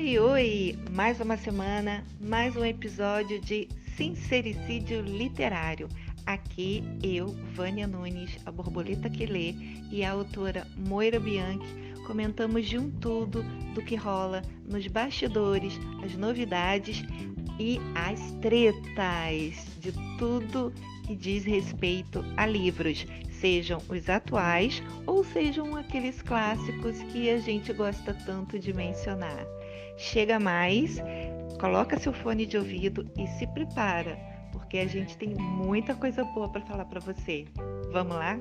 Oi, oi! Mais uma semana, mais um episódio de Sincericídio Literário. Aqui eu, Vânia Nunes, a borboleta que lê, e a autora Moira Bianchi comentamos de um tudo do que rola nos bastidores, as novidades e as tretas de tudo que diz respeito a livros, sejam os atuais ou sejam aqueles clássicos que a gente gosta tanto de mencionar. Chega mais, coloca seu fone de ouvido e se prepara, porque a gente tem muita coisa boa para falar para você. Vamos lá?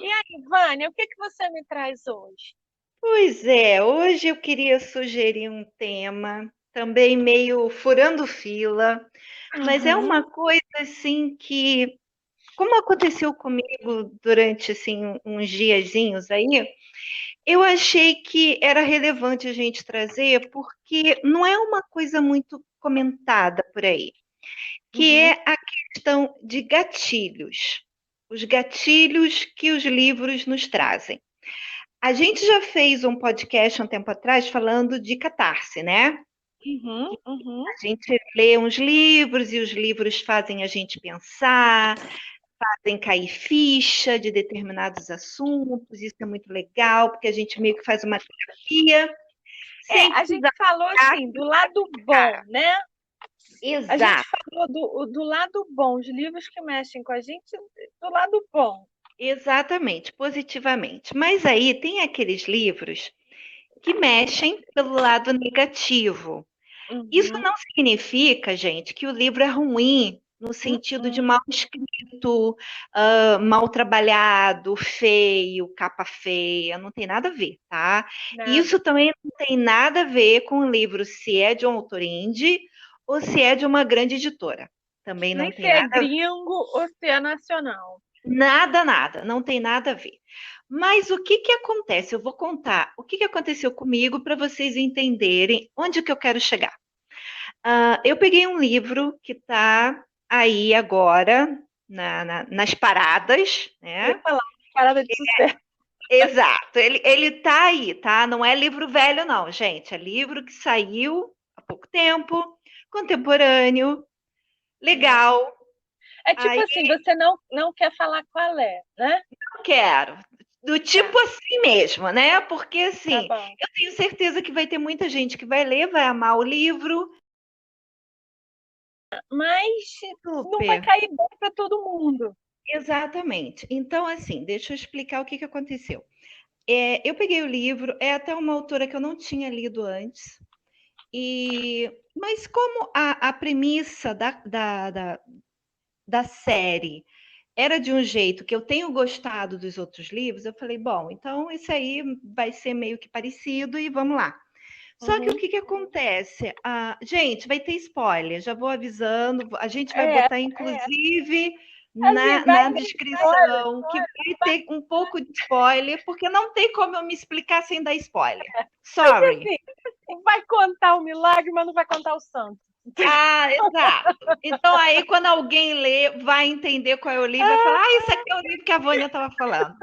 E aí, Vânia, o que você me traz hoje? Pois é, hoje eu queria sugerir um tema também meio furando fila, mas é uma coisa assim que, como aconteceu comigo durante assim uns diazinhos aí, eu achei que era relevante a gente trazer, porque não é uma coisa muito comentada por aí, que é a questão de gatilhos, os gatilhos que os livros nos trazem. A gente já fez um podcast um tempo atrás falando de catarse, né? A gente lê uns livros e os livros fazem a gente pensar, fazem cair ficha de determinados assuntos, isso é muito legal, porque a gente meio que faz uma terapia sem A gente precisar falou ficar assim, do lado bom, né? A gente exato, falou do lado bom, os livros que mexem com a gente, do lado bom. exatamente, positivamente. Mas aí tem aqueles livros que mexem pelo lado negativo. Isso Uhum, não significa, gente, que o livro é ruim no sentido de mal escrito, mal trabalhado, feio, capa feia, não tem nada a ver, tá? nada. Isso também não tem nada a ver com o livro se é de um autor indie ou se é de uma grande editora. Também Nem não se tem é nada a ver. gringo ou se é nacional. Nada, nada, não tem nada a ver. Mas o que que acontece? Eu vou contar o que que aconteceu comigo para vocês entenderem onde que eu quero chegar. Eu peguei um livro que está aí agora nas paradas, Eu ia né? falar, parada de sucesso. Exato, ele tá aí, tá? Não é livro velho, não, gente. É livro que saiu há pouco tempo, contemporâneo, legal. É tipo Aí assim, você não quer falar qual é, né? eu quero. Do tipo Tá, assim mesmo, né? Porque tá assim, bom. eu tenho certeza que vai ter muita gente que vai ler, vai amar o livro. Mas não vai Super. cair bem para todo mundo. Exatamente. Então, assim, deixa eu explicar o que que aconteceu. Eu peguei o livro, é até uma autora que eu não tinha lido antes, mas como a premissa da série era de um jeito que eu tenho gostado dos outros livros, eu falei, bom, então isso aí vai ser meio que parecido e vamos lá. Só que o Uhum. que que acontece? Gente, vai ter spoiler, já vou avisando, a gente vai É, botar, inclusive, assim, na descrição, que vai ter um pouco de spoiler, porque não tem como eu me explicar sem dar spoiler. Sorry. assim, vai contar o milagre, mas não vai contar o santo. Ah, exato. Então, aí, quando alguém lê, vai entender qual é o livro, vai falar: Ah, isso aqui é o livro que a Vânia estava falando.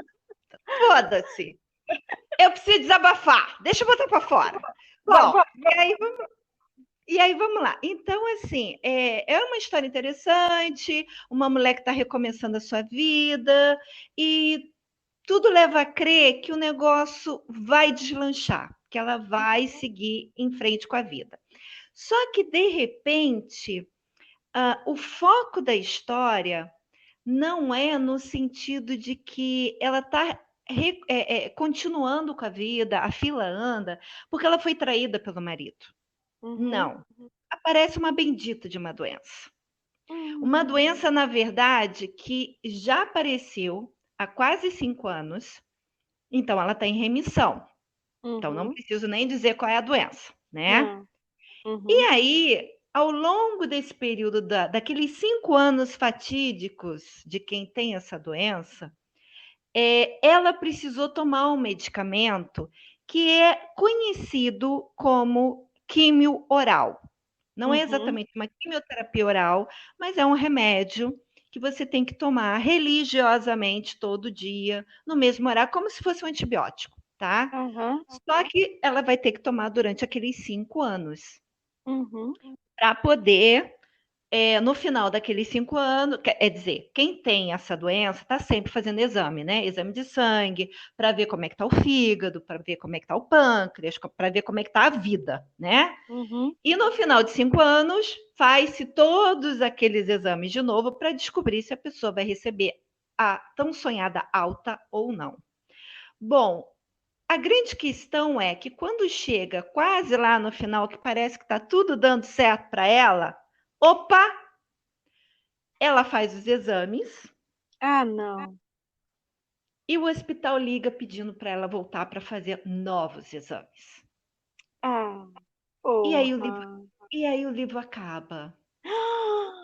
Foda-se. Eu preciso desabafar. Deixa eu botar para fora. Vamos, Bom, vamos, e aí vamos lá. Então, assim, é uma história interessante, uma mulher que está recomeçando a sua vida, e tudo leva a crer que o negócio vai deslanchar, que ela vai seguir em frente com a vida. Só que, de repente, o foco da história não é no sentido de que ela está continuando com a vida, a fila anda, porque ela foi traída pelo marido. uhum. Não. Aparece uma bendita de uma doença. Uma Uhum. doença, na verdade, que já apareceu há quase 5 anos, então ela está em remissão. Então não Uhum. preciso nem dizer qual é a doença, né? Uhum. E Uhum. aí, ao longo desse período daqueles 5 anos fatídicos de quem tem essa doença, ela precisou tomar um medicamento que é conhecido como químio oral. Não é Uhum. exatamente uma quimioterapia oral, mas é um remédio que você tem que tomar religiosamente todo dia, no mesmo horário, como se fosse um antibiótico. tá? Aham. Só que ela vai ter que tomar durante aqueles 5 anos, Uhum. para poder no final daqueles 5 anos, quer dizer, quem tem essa doença está sempre fazendo exame, né? Exame de sangue, para ver como é que está o fígado, para ver como é que está o pâncreas, para ver como é que está a vida, né? Uhum. E no final de 5 anos, faz-se todos aqueles exames de novo para descobrir se a pessoa vai receber a tão sonhada alta ou não. Bom, a grande questão é que quando chega quase lá no final, que parece que está tudo dando certo para ela, opa, ela faz os exames Ah, não. e o hospital liga pedindo para ela voltar para fazer novos exames. Ah, E aí o livro, porra. e aí o livro acaba.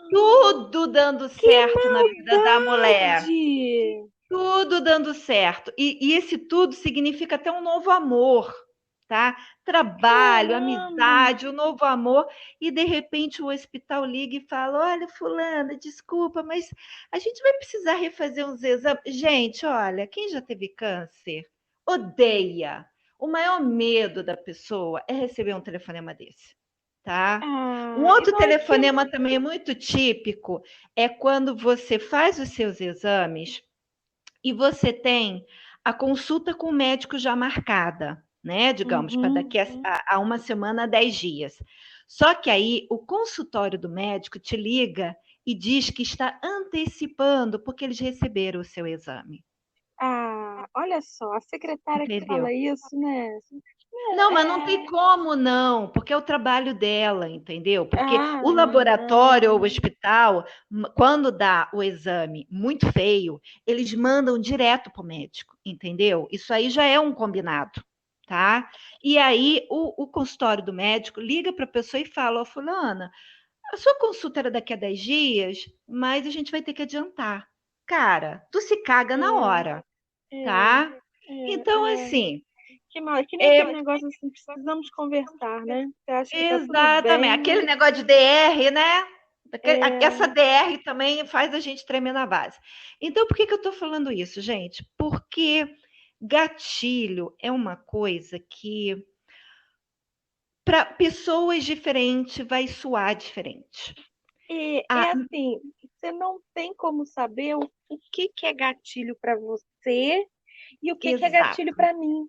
Tudo dando Que certo na vida da mulher. maldade! Tudo dando certo. E esse tudo significa até um novo amor, tá? Trabalho, Caramba! amizade, um novo amor. E de repente o hospital liga e fala: Olha, fulana, desculpa, mas a gente vai precisar refazer uns exames. Gente, olha, quem já teve câncer odeia. O maior medo da pessoa é receber um telefonema desse, tá? Um Ah, e outro na hora que. telefonema também muito típico é quando você faz os seus exames e você tem a consulta com o médico já marcada, né? Digamos, para Uhum. daqui a uma semana, 10 dias. Só que aí o consultório do médico te liga e diz que está antecipando porque eles receberam o seu exame. Ah, olha só, a secretária que Entendeu? fala isso, né? Não, mas não tem É. como não, porque é o trabalho dela, entendeu? Porque o Ah, laboratório ou o hospital, quando dá o exame muito feio, eles mandam direto para o médico, entendeu? Isso aí já é um combinado, tá? E aí o consultório do médico liga para a pessoa e fala: Ó, fulana, a sua consulta era daqui a 10 dias, mas a gente vai ter que adiantar. Cara, tu se caga na é, hora, é, tá? Então, é. assim, Que mal, é que nem aquele é, negócio assim, precisamos conversar, né? Você acha que tá tudo exatamente. bem, Aquele mas negócio de DR, né? Essa é, DR também faz a gente tremer na base. Então, por que eu estou falando isso, gente? Porque gatilho é uma coisa que, para pessoas diferentes, vai soar diferente. é Ah, assim, você não tem como saber o que que é gatilho para você e o que que é gatilho exato, para mim.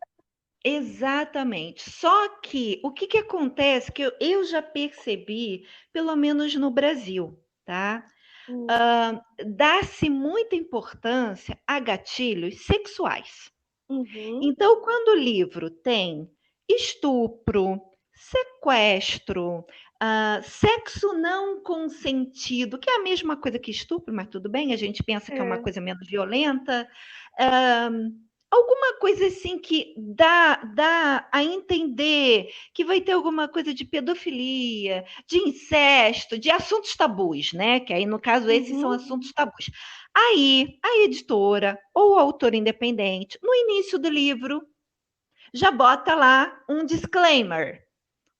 exatamente. Só que o que acontece que eu já percebi, pelo menos no Brasil, tá? Hum, Dá-se muita importância a gatilhos sexuais. uhum, Então, quando o livro tem estupro, sequestro, sexo não consentido, que é a mesma coisa que estupro, mas tudo bem, a gente pensa que é uma é, coisa menos violenta, ah, alguma coisa assim que dá a entender que vai ter alguma coisa de pedofilia, de incesto, de assuntos tabus, né? Que aí, no caso, esses são uhum, assuntos tabus. Aí, a editora ou o autor independente, no início do livro, já bota lá um disclaimer,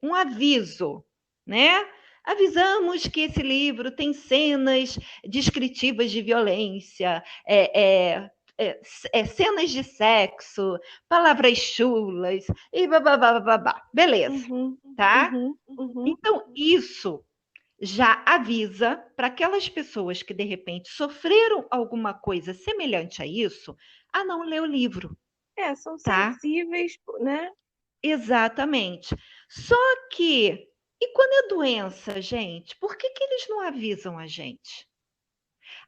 um aviso, né? Avisamos que esse livro tem cenas descritivas de violência, cenas de sexo, palavras chulas e babá. Beleza, uhum, tá? uhum, uhum. Então, isso já avisa para aquelas pessoas que de repente sofreram alguma coisa semelhante a isso, a não ler o livro, É, são tá? sensíveis, né? Exatamente. Só que, e quando é doença, gente? Por que eles não avisam a gente?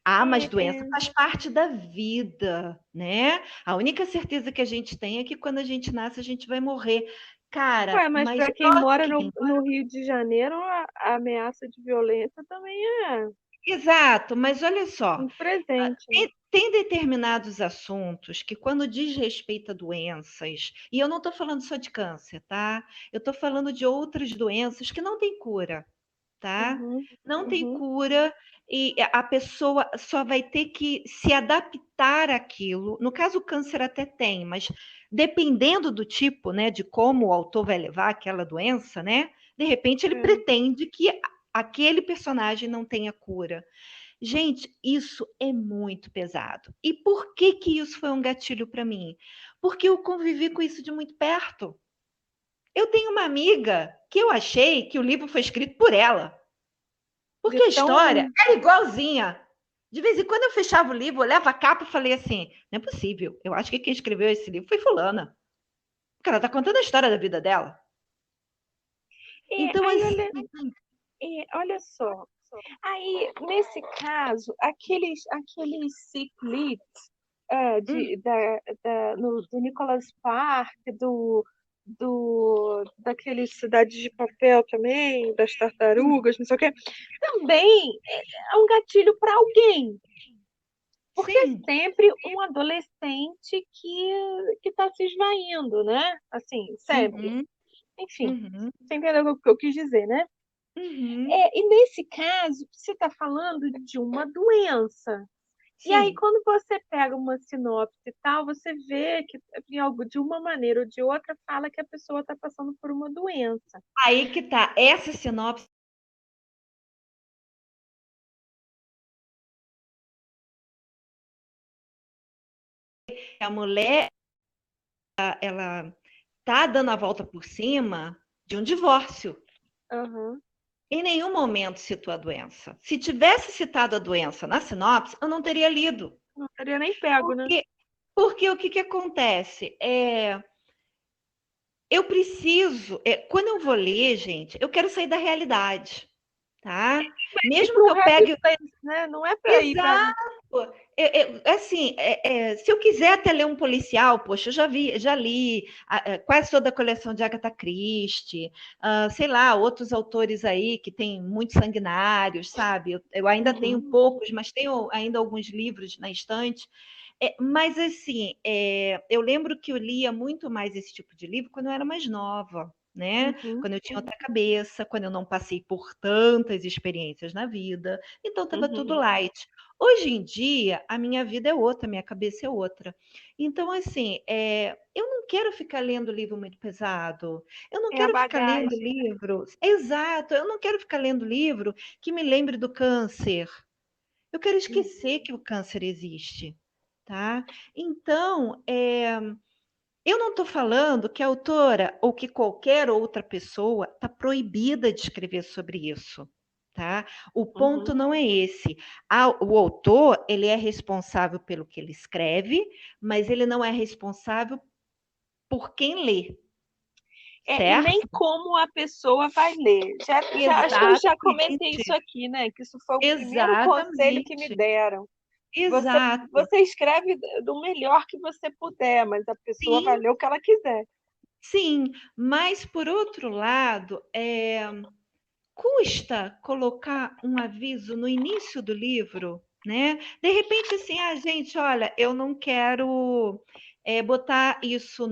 Ah, mas doença É, faz parte da vida, né? A única certeza que a gente tem é que quando a gente nasce, a gente vai morrer. Cara, ué, mas mas para quem só mora quem no Rio de Janeiro, a ameaça de violência também é exato, mas olha só, muito presente. tem determinados assuntos que, quando diz respeito a doenças, e eu não estou falando só de câncer, tá? Eu estou falando de outras doenças que não têm cura, tá? Uhum, Não tem uhum, cura e a pessoa só vai ter que se adaptar àquilo. No caso, o câncer até tem, mas dependendo do tipo, né, de como o autor vai levar aquela doença, né? De repente ele é. pretende que aquele personagem não tenha cura. Gente, isso é muito pesado. E por que que isso foi um gatilho para mim? Porque eu convivi com isso de muito perto. Eu tenho uma amiga que eu achei que o livro foi escrito por ela, De porque a história tão. era igualzinha. De vez em quando eu fechava o livro, olhava a capa e falei assim: não é possível, eu acho que quem escreveu esse livro foi Fulana, porque ela está contando a história da vida dela. Então, Aí, assim, olha só. Aí, nesse caso, aqueles ciclites hum, do Nicholas Spark, daquele Cidade de Papel também, das hum, tartarugas, não sei o quê, também é um gatilho para alguém. Porque é sim, sempre um adolescente que está se esvaindo, né? Assim, sempre. uhum, Enfim, uhum, você entendeu o que eu quis dizer, né? uhum, E nesse caso, você está falando de uma doença. E aí, sim. quando você pega uma sinopse e tal, você vê que de uma maneira ou de outra fala que a pessoa está passando por uma doença. Aí que tá, essa sinopse, a mulher, ela tá dando a volta por cima de um divórcio. Aham. Em nenhum momento citou a doença. Se tivesse citado a doença na sinopse, eu não teria lido. Não teria nem pego, né? Porque, porque o que, que acontece? Eu preciso, quando eu vou ler, gente, eu quero sair da realidade, tá? E Mesmo para que um eu happy pegue. place, né? Não é para ir para. Exato. Assim, se eu quiser até ler um policial, poxa, eu já li quase toda a coleção de Agatha Christie, sei lá, outros autores aí que tem muitos sanguinários, sabe? Eu ainda tenho Uhum, poucos, mas tenho ainda alguns livros na estante. Mas assim, eu lembro que eu lia muito mais esse tipo de livro quando eu era mais nova, né? uhum, Quando eu tinha outra cabeça, quando eu não passei por tantas experiências na vida. Então estava tudo uhum. light. Hoje em dia, a minha vida é outra, a minha cabeça é outra. Então, assim, eu não quero ficar lendo livro muito pesado. Eu não É a quero ficar lendo bagagem. livro. Exato, eu não quero ficar lendo livro que me lembre do câncer. Eu quero esquecer que o câncer existe, tá? Então, eu não estou falando que a autora ou que qualquer outra pessoa está proibida de escrever sobre isso, tá? O ponto Uhum. não é esse. O autor, ele é responsável pelo que ele escreve, mas ele não é responsável por quem lê, E nem certo? como a pessoa vai ler. Acho que eu já comentei isso Exatamente, aqui, né? Que isso foi o primeiro conselho que me exatamente, deram. Você, exato. você escreve do melhor que você puder, mas a pessoa vai Sim, ler o que ela quiser. sim, mas por outro lado, custa colocar um aviso no início do livro, né? De repente, assim, gente, olha, eu não quero botar isso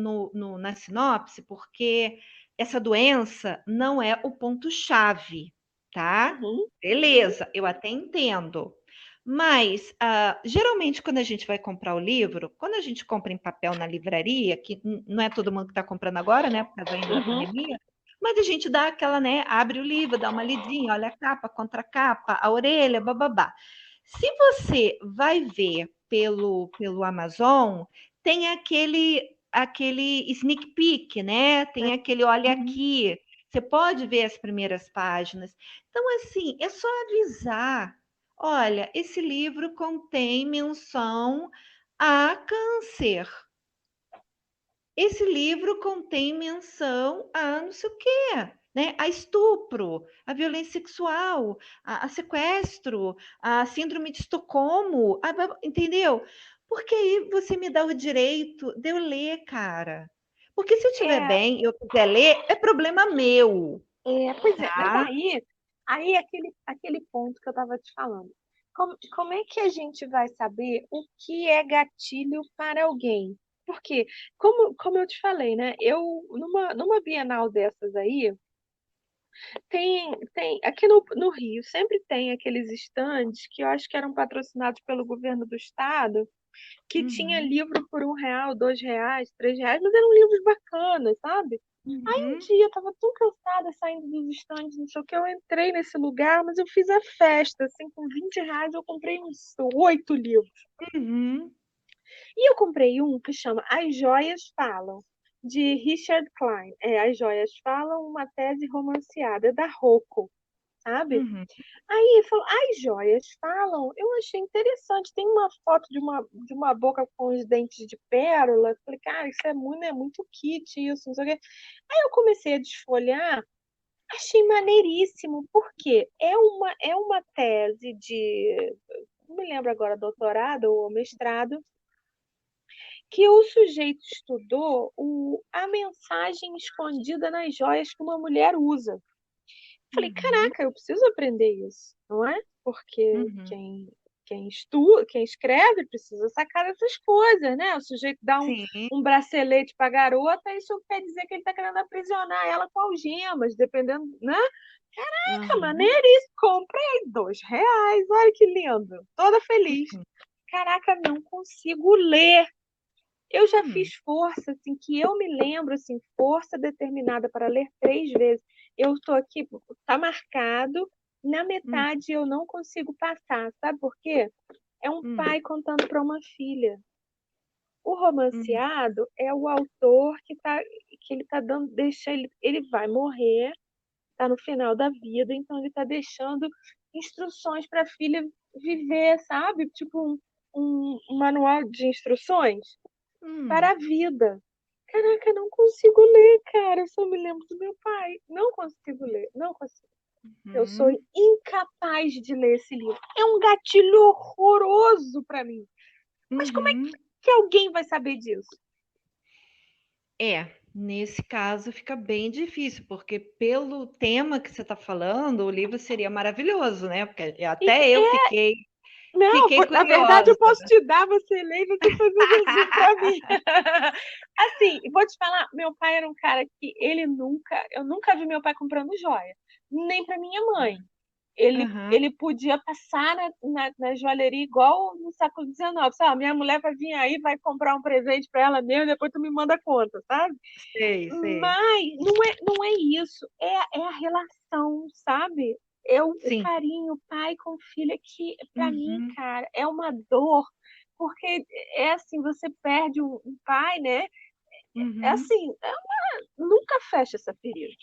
na sinopse, porque essa doença não é o ponto-chave, tá? Uhum, Beleza, eu até entendo. Mas, geralmente, quando a gente vai comprar o livro, quando a gente compra em papel na livraria, que não é todo mundo que está comprando agora, né, por causa ainda da uhum. pandemia, mas a gente dá aquela, né? Abre o livro, dá uma lidinha, olha a capa, contracapa, a orelha, bababá. Se você vai ver pelo Amazon, tem aquele sneak peek, né? Tem aquele olha aqui. Você pode ver as primeiras páginas. Então, assim, é só avisar. Olha, esse livro contém menção a câncer. Esse livro contém menção a não sei o quê, né? A estupro, a violência sexual, a sequestro, a síndrome de Estocolmo, entendeu? Porque aí você me dá o direito de eu ler, cara. Porque se eu estiver É, bem e eu quiser ler, é problema meu, pois é, mas tá? aí é aquele ponto que eu estava te falando. Como é que a gente vai saber o que é gatilho para alguém? Porque, como eu te falei, né? Numa Bienal dessas aí, aqui no Rio, sempre tem aqueles estandes que eu acho que eram patrocinados pelo governo do estado, que tinha Uhum, livro por R$ 1, R$ 2, R$ 3, mas eram livros bacanas, sabe? Um Uhum. dia eu tava tão cansada saindo dos estandes, não sei o que, eu entrei nesse lugar, mas eu fiz a festa, assim, com R$ 20 eu comprei uns 8 livros. Uhum. E eu comprei um que chama As Joias Falam, de Richard Klein. As Joias Falam, uma tese romanceada, da Rocco, sabe? Uhum. Aí ele falou, As Joias Falam, eu achei interessante. Tem uma foto de uma boca com os dentes de pérola. Eu falei, cara, isso é muito kit, isso, não sei o quê. Aí eu comecei a desfolhar, achei maneiríssimo, porque é uma tese de, não me lembro agora, doutorado ou mestrado, que o sujeito estudou a mensagem escondida nas joias que uma mulher usa. Falei, Uhum. caraca, eu preciso aprender isso, não é? Porque Uhum. quem estuda, quem escreve, precisa sacar essas coisas, né? O sujeito dá um, Sim. um bracelete para a garota, isso quer dizer que ele está querendo aprisionar ela com algemas, dependendo, né? Caraca, Uhum. maneiríssimo. Comprei R$ 2. Olha que lindo. Toda feliz. Caraca, não consigo ler. Eu já Hum. fiz força, assim, que eu me lembro, assim, força determinada para ler 3 vezes. Eu estou aqui, tá marcado, na Hum. metade eu não consigo passar. Sabe por quê? É um Hum. pai contando para uma filha. O Hum. romanceado é o autor que ele tá dando, ele vai morrer, tá no final da vida, então ele tá deixando instruções para a filha viver, sabe? Tipo um manual de instruções para Hum. a vida. Caraca, não consigo ler, cara. Eu só me lembro do meu pai. Não consigo ler, não consigo. Eu sou Uhum. incapaz de ler esse livro. É um gatilho horroroso para mim. Mas como é Uhum. que alguém vai saber disso? Nesse caso fica bem difícil, porque pelo tema que você está falando, o livro seria maravilhoso, né? Porque E, até eu é, não, fiquei na verdade eu curiosa. posso te dar, você lê e você faz um resumo para mim. Assim, vou te falar, meu pai era um cara que eu nunca vi meu pai comprando joia, nem para minha mãe. Aham, Ele podia passar na joalheria igual no século XIX. Sabe? Minha mulher vai vir aí, vai comprar um presente para ela mesmo, depois tu me manda a conta, sabe? sei, sei. Mas não é isso. É a relação, sabe? O Sim. carinho, pai com filha, que para mim, Uhum, cara, é uma dor. Porque é assim, você perde um pai, né? É uhum. assim, nunca fecha essa ferida.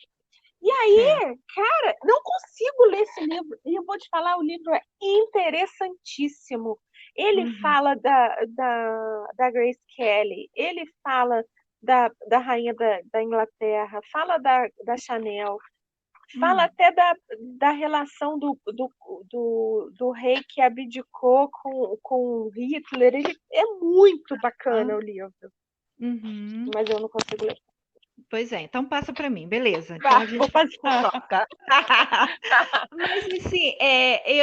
E É. aí, cara, não consigo ler esse livro. E eu vou te falar, o livro é interessantíssimo. Ele Uhum, fala da Grace Kelly, ele fala da rainha da Inglaterra, fala da Chanel, fala hum. até da relação do rei que abdicou com Hitler. Ele é muito bacana Ah, o livro, uhum. mas eu não consigo ler. Pois é, então passa para mim, beleza. Então a Vá, vou gente faz essa passar. troca. Mas assim,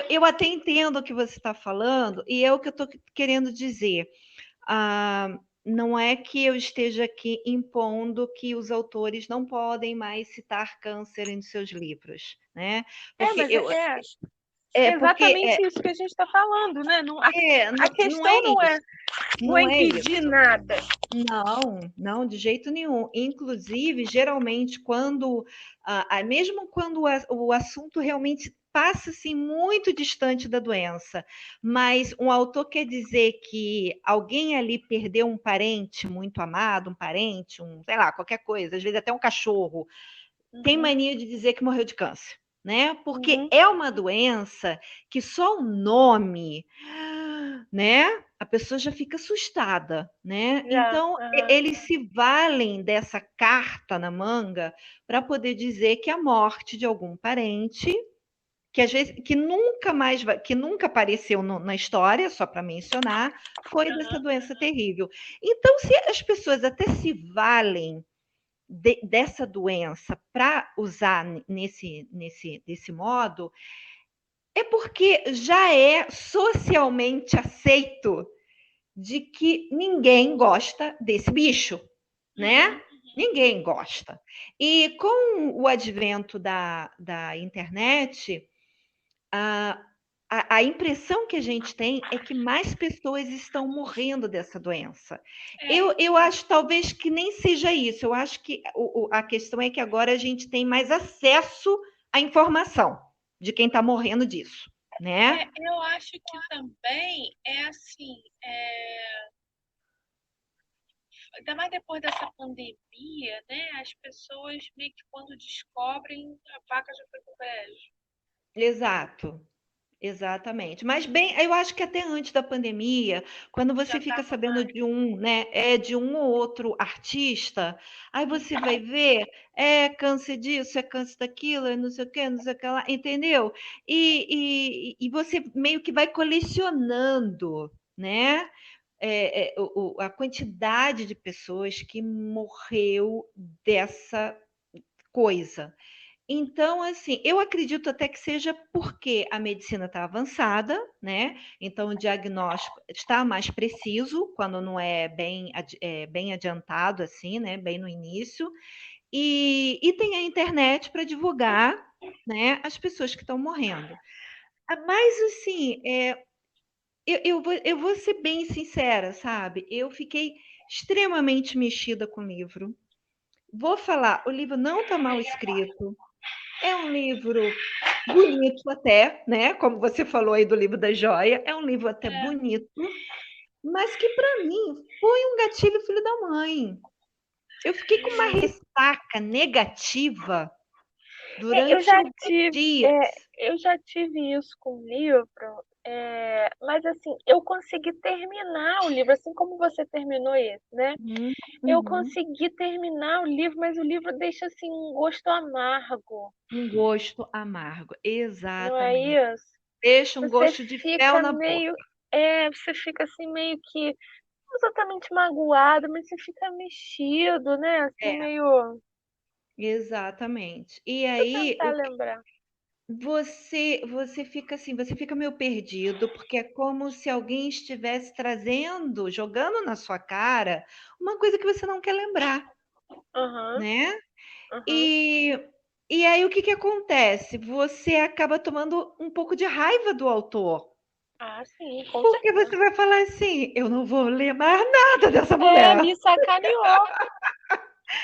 eu até entendo o que você está falando, e é o que eu estou querendo dizer. Ah, não é que eu esteja aqui impondo que os autores não podem mais citar câncer em seus livros, né? Porque Mas eu, é porque exatamente isso que a gente está falando, né? Não, a não, não é questão não é, isso, não é não é impedir isso. nada. Não, não, de jeito nenhum. Inclusive, geralmente, quando, mesmo quando o assunto realmente passa assim, muito distante da doença, mas um autor quer dizer que alguém ali perdeu um parente muito amado, um parente, sei lá, qualquer coisa, às vezes até um cachorro, tem Uhum, mania de dizer que morreu de câncer, né? Porque uhum, é uma doença que só o nome, né? A pessoa já fica assustada, né? já. Então, Aham, eles se valem dessa carta na manga para poder dizer que a morte de algum parente que às vezes que nunca mais que nunca apareceu na história, só para mencionar, foi dessa aham, doença terrível. Então, se as pessoas até se valem dessa doença para usar desse modo, é porque já é socialmente aceito de que ninguém gosta desse bicho, né? uhum, Ninguém gosta. E com o advento da internet, a impressão que a gente tem é que mais pessoas estão morrendo dessa doença. Eu acho talvez que nem seja isso. Eu acho que a questão é que agora a gente tem mais acesso à informação de quem está morrendo disso, né? Eu acho que também é assim, ainda mais depois dessa pandemia, né? As pessoas meio que quando descobrem, a vaca já foi pro brejo. Exato. Exatamente. Mas bem, eu acho que até antes da pandemia, quando Já você fica estava sabendo mais. de um, né, de um ou outro artista, aí você vai ver, é câncer disso, é câncer daquilo, é não sei o quê, não sei o que lá, entendeu? E você meio que vai colecionando, né? A quantidade de pessoas que morreu dessa coisa. Então, assim, eu acredito até que seja porque a medicina está avançada, né? Então, o diagnóstico está mais preciso, quando não é bem adiantado, assim, né? Bem no início. E tem a internet para divulgar, né? As pessoas que estão morrendo. Mas, assim, eu vou ser bem sincera, sabe? Eu fiquei extremamente mexida com o livro. Vou falar, o livro não está mal escrito. É um livro bonito até, né? Como você falou aí do livro da Joia, é um livro até bonito, mas que para mim foi um gatilho filho da mãe. Eu fiquei com uma ressaca negativa Eu durante já muitos tive, dias. eu já tive isso com o livro, mas assim, eu consegui terminar o livro, assim como você terminou esse, né? Uhum, Eu uhum. consegui terminar o livro, mas o livro deixa assim um gosto amargo, Um gosto amargo, não é exatamente. isso? Deixa um Você gosto de fel fica na boca. meio, você fica assim meio que não exatamente magoado, mas você fica mexido, né? Assim É, meio, exatamente. E deixa eu aí, tentar lembrar. você fica assim, você fica meio perdido, porque é como se alguém estivesse trazendo, jogando na sua cara uma coisa que você não quer lembrar, Aham, né? aham. E, e aí o que que acontece? Você acaba tomando um pouco de raiva do autor, Ah, sim, com porque certeza. você vai falar assim, eu não vou ler mais nada dessa mulher. Me sacaneou,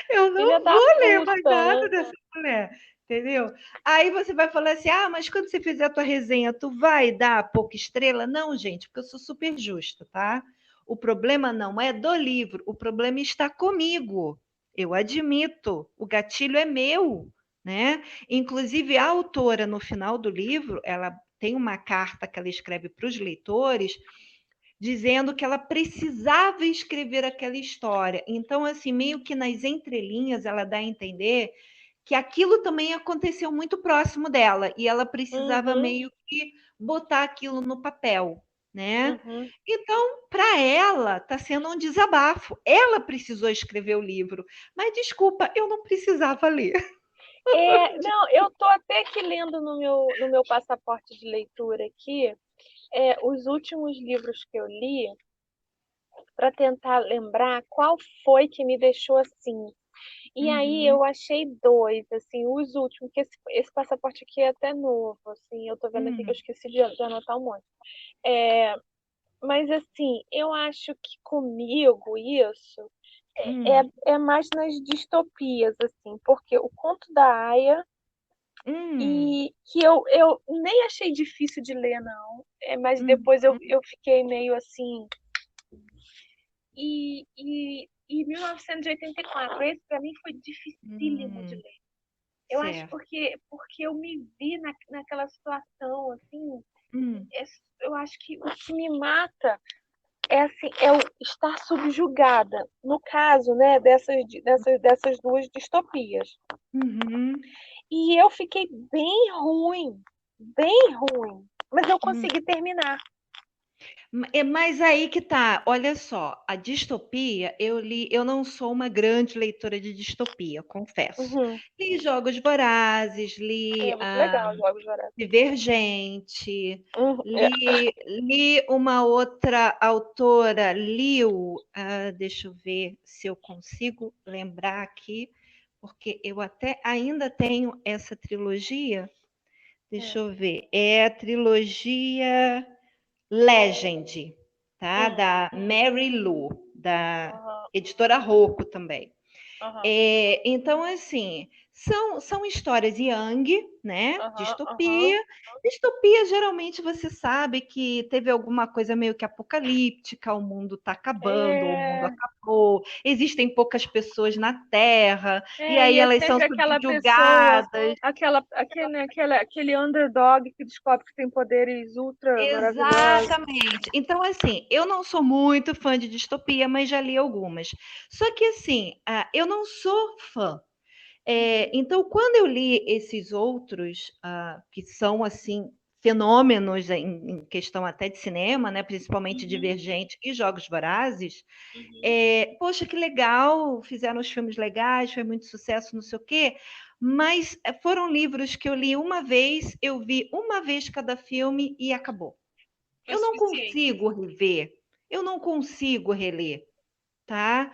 Eu filha não da vou ler mais puta, nada né? dessa mulher, entendeu? Aí você vai falar assim: ah, mas quando você fizer a tua resenha, tu vai dar pouca estrela? Não, gente, porque eu sou super justa, tá? O problema não é do livro, o problema está comigo. Eu admito, o gatilho é meu, né? Inclusive, a autora, no final do livro, ela tem uma carta que ela escreve para os leitores dizendo que ela precisava escrever aquela história. Então, assim, meio que nas entrelinhas, ela dá a entender que aquilo também aconteceu muito próximo dela e ela precisava Uhum, meio que botar aquilo no papel, né? uhum. Então, para ela, está sendo um desabafo. Ela precisou escrever o livro, mas desculpa, eu não precisava ler. Não, eu tô até aqui lendo no meu passaporte de leitura aqui, os últimos livros que eu li, para tentar lembrar qual foi que me deixou assim. E aí Uhum, eu achei dois, assim, os últimos, que esse passaporte aqui é até novo, assim, eu tô vendo aqui que eu hum, esqueci de anotar um monte. É, mas assim, eu acho que comigo isso hum, é mais nas distopias, assim, porque o Conto da Aia, hum, e que eu nem achei difícil de ler, não, mas hum, depois eu fiquei meio assim. E 1984, esse para mim foi dificílimo de hum, ler. Eu acho certo. porque eu me vi naquela situação, assim, Hum, é- eu acho que o que me mata é assim, é o estar subjugada. No caso, né, dessas duas distopias. uhum, E eu fiquei bem ruim. Mas eu hum. consegui terminar. Mas aí que tá, olha só, a distopia, eu li, eu não sou uma grande leitora de distopia, confesso. Uhum. Li Jogos Vorazes, li É muito legal os Jogos Vorazes. Divergente, Uhum. li uma outra autora, Liu, deixa eu ver se eu consigo lembrar aqui, porque eu até ainda tenho essa trilogia, Deixa É. eu ver. É a trilogia Legend, tá? Hum, Da Mary Lou, da aham, editora Rocco também. aham, Então, assim, são histórias young, né? aham, aham. Distopia. Distopia, geralmente, você sabe que teve alguma coisa meio que apocalíptica, o mundo está acabando, o mundo É, acabou, existem poucas pessoas na Terra, e é, aí e é elas são sempre aquela pessoa, subjugadas. aquele underdog que descobre que tem poderes ultra maravilhosos. Exatamente. Então, assim, eu não sou muito fã de distopia, mas já li algumas. Só que, assim, eu não sou fã. Uhum, Então, quando eu li esses outros, que são, assim, fenômenos em questão até de cinema, né, principalmente uhum, Divergente e Jogos Vorazes, uhum. poxa, que legal, fizeram os filmes legais, foi muito sucesso, não sei o quê, mas foram livros que eu li uma vez, eu vi uma vez cada filme e acabou. Foi Eu não suficiente. consigo rever, eu não consigo reler, tá?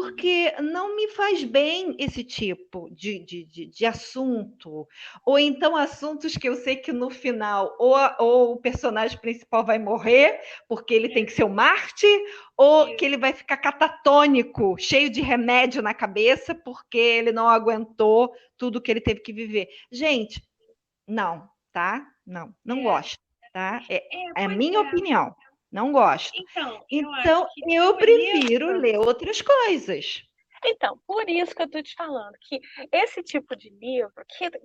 Uhum. Porque não me faz bem esse tipo de assunto. Ou então assuntos que eu sei que no final ou o personagem principal vai morrer, porque ele tem que ser o Marte, ou que Isso. ele vai ficar catatônico, cheio de remédio na cabeça, porque ele não aguentou tudo que ele teve que viver. Gente, não, tá? Não, não É, gosto, tá? É a pois minha é. opinião, não gosto. Então, eu acho Então, que eu por prefiro isso. ler outras coisas. Então, por isso que eu estou te falando que esse tipo de livro,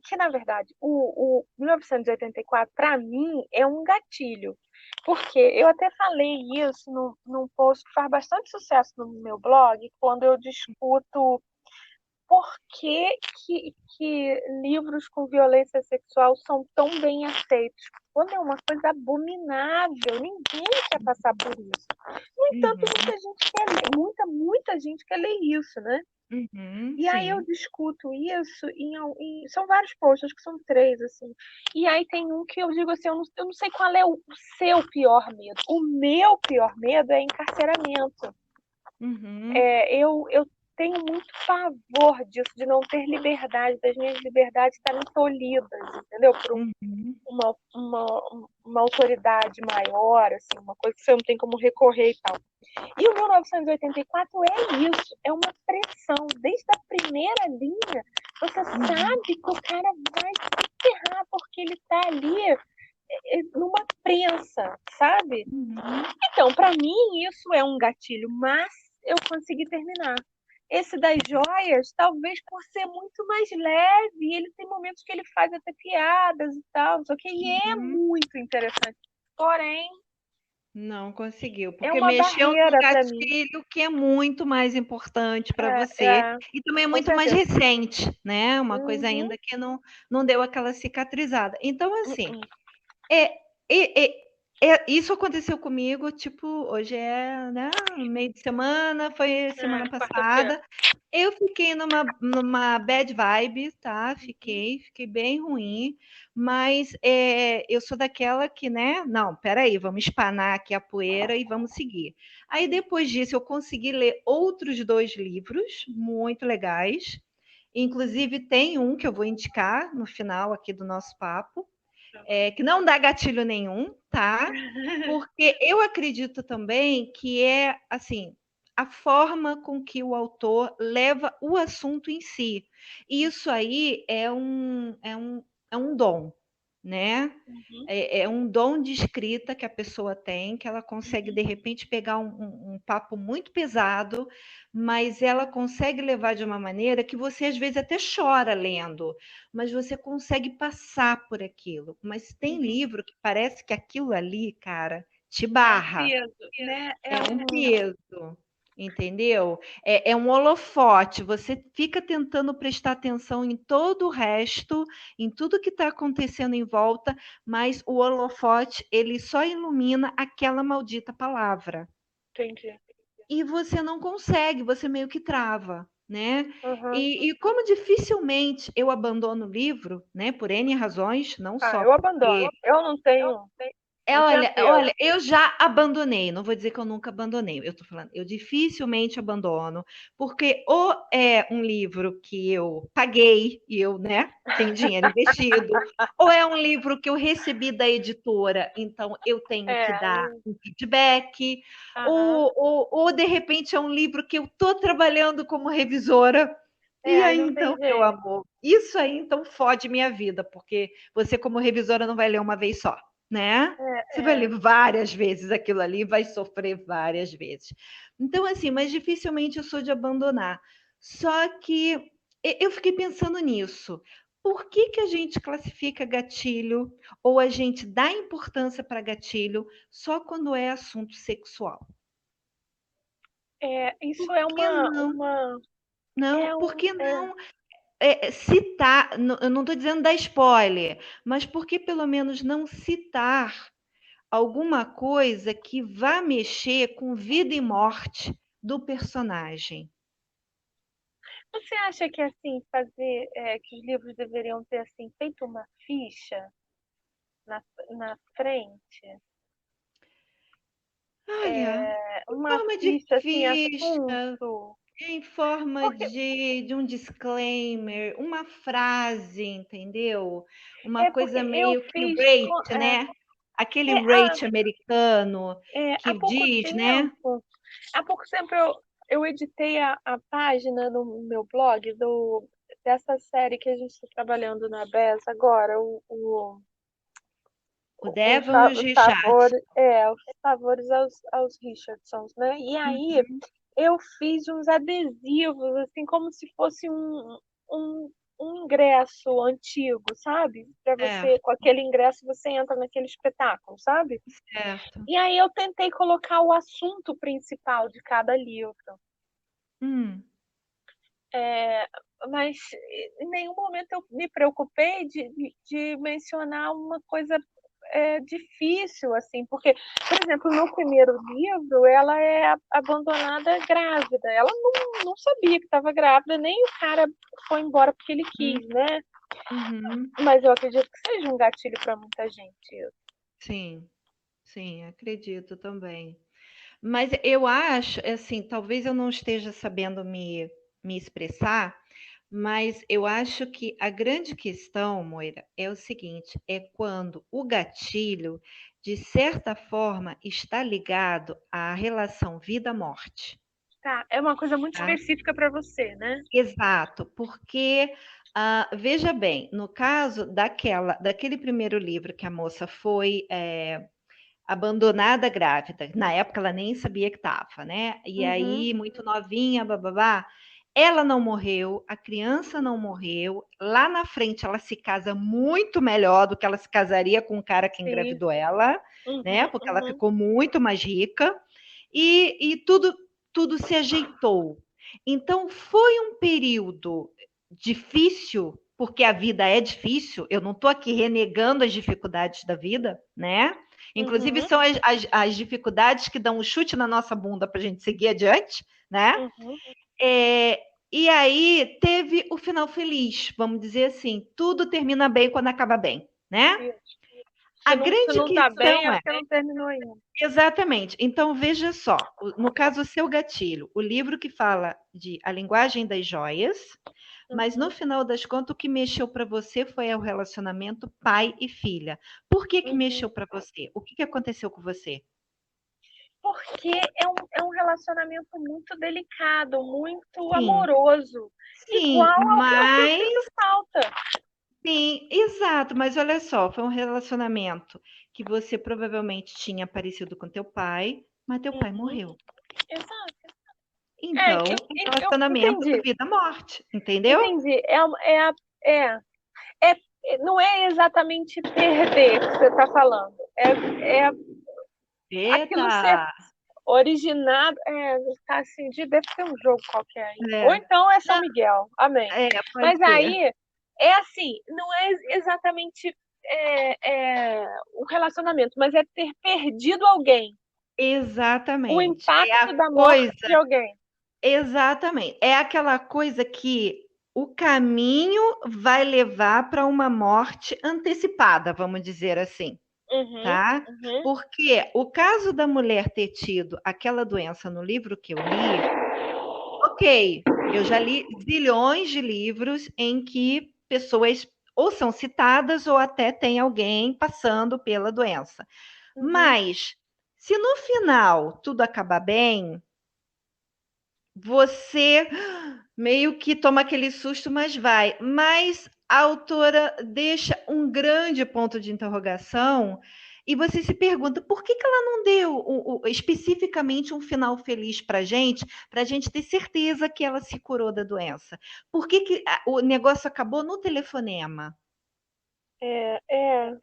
que na verdade, o 1984, para mim, é um gatilho. Porque eu até falei isso num post que faz bastante sucesso no meu blog, quando eu discuto por que livros com violência sexual são tão bem aceitos. Quando é uma coisa abominável, ninguém quer passar por isso. No entanto, Uhum, muita gente quer ler, muita gente quer ler isso, né? uhum, E aí eu sim. discuto isso são vários posts, acho que são três, assim. E aí tem um que eu digo assim, eu não sei qual é o seu pior medo. O meu pior medo é encarceramento. Uhum, Eu tenho muito pavor disso, de não ter liberdade, das minhas liberdades estarem tolhidas, entendeu? Por uhum, uma autoridade maior, assim, uma coisa que você não tem como recorrer e tal. E o 1984 é isso, é uma pressão. Desde a primeira linha, você uhum, sabe que o cara vai se ferrar porque ele tá ali numa prensa, sabe? uhum, Então, para mim, isso é um gatilho, mas eu consegui terminar. Esse das joias, talvez por ser muito mais leve, ele tem momentos que ele faz até piadas e tal, não sei o que, e é uhum. muito interessante. Porém, Não conseguiu, é porque uma mexeu num barreira para mim. gatilho que é muito mais importante para você É, e também é com muito mais certeza. recente, né? Uma coisa Uhum, ainda que não deu aquela cicatrizada. Então, assim, uhum. É, isso aconteceu comigo, tipo, hoje é, né, meio de semana, foi semana Quarta-feira. passada. Eu fiquei numa bad vibe, tá? Uhum, Fiquei bem ruim, mas eu sou daquela que, né? Não, peraí, vamos espanar aqui a poeira e vamos seguir. Aí uhum. depois disso eu consegui ler outros dois livros muito legais. Inclusive, tem um que eu vou indicar no final aqui do nosso papo, que não dá gatilho nenhum, tá? Porque eu acredito também que é assim a forma com que o autor leva o assunto em si. Isso aí é um dom, né? Uhum, É um dom de escrita que a pessoa tem, que ela consegue, uhum, de repente, pegar um papo muito pesado, mas ela consegue levar de uma maneira que você, às vezes, até chora lendo, mas você consegue passar por aquilo. Mas tem uhum. livro que parece que aquilo ali, cara, te É um barra. peso, né? É um peso, entendeu? É um holofote. Você fica tentando prestar atenção em todo o resto, em tudo que está acontecendo em volta, mas o holofote ele só ilumina aquela maldita palavra. Entendi. E você não consegue, você meio que trava, né? Uhum. E como dificilmente eu abandono o livro, né? Por N razões, não Ah, só eu abandono. porque Eu não tenho. Um Olha, tempero. eu já abandonei, não vou dizer que eu nunca abandonei, eu tô falando, eu dificilmente abandono, porque ou é um livro que eu paguei e eu, né, tenho dinheiro investido, ou é um livro que eu recebi da editora, então eu tenho que É, dar um feedback, aham. ou de repente é um livro que eu tô trabalhando como revisora, É, e aí aí não tem então, meu jeito. amor, isso aí então fode minha vida, porque você como revisora não vai ler uma vez só, né? Você vai É. ler várias vezes aquilo ali, vai sofrer várias vezes. Então, assim, mas dificilmente eu sou de abandonar. Só que eu fiquei pensando nisso. Por que, que a gente classifica gatilho ou a gente dá importância para gatilho só quando é assunto sexual? Isso Por é que não? Não, é por um, que é, não citar? Eu não estou dizendo dar spoiler, mas por que pelo menos não citar alguma coisa que vá mexer com vida e morte do personagem? Você acha que assim que os livros deveriam ter assim feito uma ficha na, na frente, Olha, em uma forma de ficha assim, ficha, assunto? em forma Porque de um disclaimer, uma frase, entendeu? Uma porque coisa eu meio que fiz rate, né? Aquele é, há, rate americano há que pouco diz, né? tempo, eu editei a página no meu blog dessa série que a gente está trabalhando na BES agora, O Devon e os os Richards. favores, os favores aos Richardsons, né? E aí Uhum. eu fiz uns adesivos, assim, como se fosse um, um ingresso antigo, sabe? Para você, Certo, com aquele ingresso, você entra naquele espetáculo, sabe? certo. E aí eu tentei colocar o assunto principal de cada livro. Hum. É, mas em nenhum momento eu me preocupei de mencionar uma coisa difícil, assim, porque, por exemplo, no primeiro livro, ela é abandonada grávida. Ela não sabia que estava grávida, nem o cara foi embora porque ele Hum. quis, né? Uhum. Mas eu acredito que seja um gatilho para muita gente isso. Sim, sim, acredito também. Mas eu acho, assim, talvez eu não esteja sabendo me expressar, mas eu acho que a grande questão, Moira, é o seguinte: é quando o gatilho, de certa forma, está ligado à relação vida-morte. Tá, é uma coisa muito Tá? específica para você, né? Exato, porque veja bem, no caso daquele primeiro livro que a moça foi abandonada grávida. Na época ela nem sabia que estava, né? E Uhum, aí, muito novinha, bababá. Ela não morreu, a criança não morreu. Lá na frente ela se casa muito melhor do que ela se casaria com o cara que sim. engravidou ela, né? Uhum, Porque ela uhum, ficou muito mais rica e tudo se ajeitou. Então foi um período difícil, porque a vida é difícil. Eu não estou aqui renegando as dificuldades da vida, né? Inclusive, uhum, são as dificuldades que dão um chute na nossa bunda para a gente seguir adiante, né? uhum. É, e aí teve o final feliz, vamos dizer assim. Tudo termina bem quando acaba bem, né? Isso. A Se grande não tá bem, questão é é, porque não terminou ainda. exatamente. Então, veja só, no caso, o seu gatilho, o livro que fala de A Linguagem das Joias, mas no Uhum, final das contas, o que mexeu para você foi o relacionamento pai e filha. Por que que uhum. mexeu para você? O que que aconteceu com você? Porque é um relacionamento muito delicado, muito Sim, amoroso, sim, igual ao que eu mas sinto falta. sim, exato, mas olha só, foi um relacionamento que você provavelmente tinha parecido com teu pai, mas teu pai Uhum, morreu. exato. Então, um Eu relacionamento entendi, vida-morte, entendeu? entendi. É, não é exatamente perder que você está falando. É aquilo ser Eita! originado. Tá assim, deve ter um jogo qualquer aí. Ou É, então é São não, Miguel. Amém. pode Mas ser. aí é assim, não é exatamente o relacionamento, mas é ter perdido alguém. O Exatamente. É a impacto da morte coisa, de alguém. exatamente. É aquela coisa que o caminho vai levar para uma morte antecipada, vamos dizer assim. Uhum, tá? uhum, Porque o caso da mulher ter tido aquela doença no livro que eu li, ok, eu já li zilhões de livros em que pessoas ou são citadas ou até tem alguém passando pela doença. uhum. Mas se no final tudo acabar bem, você meio que toma aquele susto, mas vai. Mas a autora deixa um grande ponto de interrogação e você se pergunta por que, que ela não deu especificamente um final feliz para a gente ter certeza que ela se curou da doença? Por que, que o negócio acabou no telefonema? É.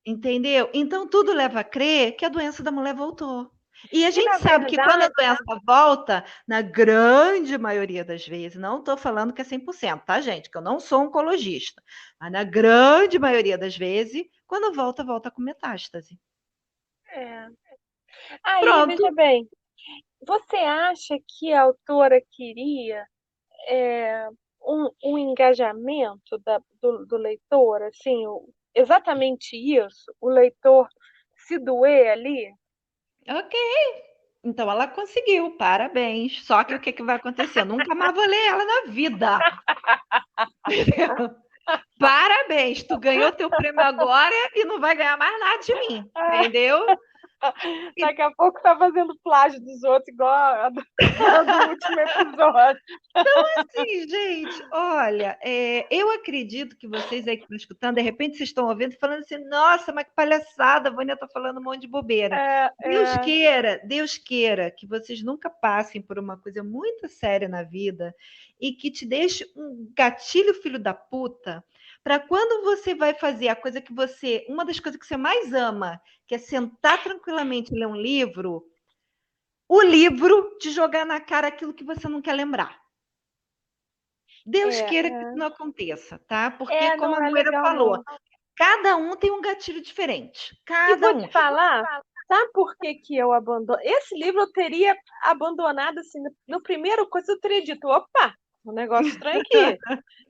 Entendeu? Então tudo leva a crer que a doença da mulher voltou. E a E gente na sabe que quando a verdade, doença volta, na grande maioria das vezes, não estou falando que é 100%, tá, gente? Que eu não sou oncologista, mas na grande maioria das vezes, quando volta, volta com metástase. é. Aí, Pronto. veja bem, você acha que a autora queria é, um engajamento do leitor, assim, exatamente isso? O leitor se doer ali? Ok. Então ela conseguiu, parabéns. Só que o que, que vai acontecer? Eu nunca mais vou ler ela na vida. Parabéns, tu ganhou teu prêmio agora e não vai ganhar mais nada de mim, entendeu? E Daqui a pouco tá fazendo plágio dos outros, igual a do último episódio. Sim, gente, olha, eu acredito que vocês aí que estão escutando, de repente vocês estão ouvindo e falando assim, nossa, mas que palhaçada, a Vânia está falando um monte de bobeira. É, Deus queira que vocês nunca passem por uma coisa muito séria na vida e que te deixe um gatilho filho da puta, para quando você vai fazer a coisa que você, uma das coisas que você mais ama, que é sentar tranquilamente e ler um livro, o livro te jogar na cara aquilo que você não quer lembrar. Deus é, queira que isso é. não aconteça, tá? Porque, como Não a é Moira legal, falou, não. cada um tem um gatilho diferente. E Cada vou um. te falar, sabe por que que eu abandono? Esse livro eu teria abandonado, assim, no primeiro coisa eu teria dito, opa, um negócio estranho aqui.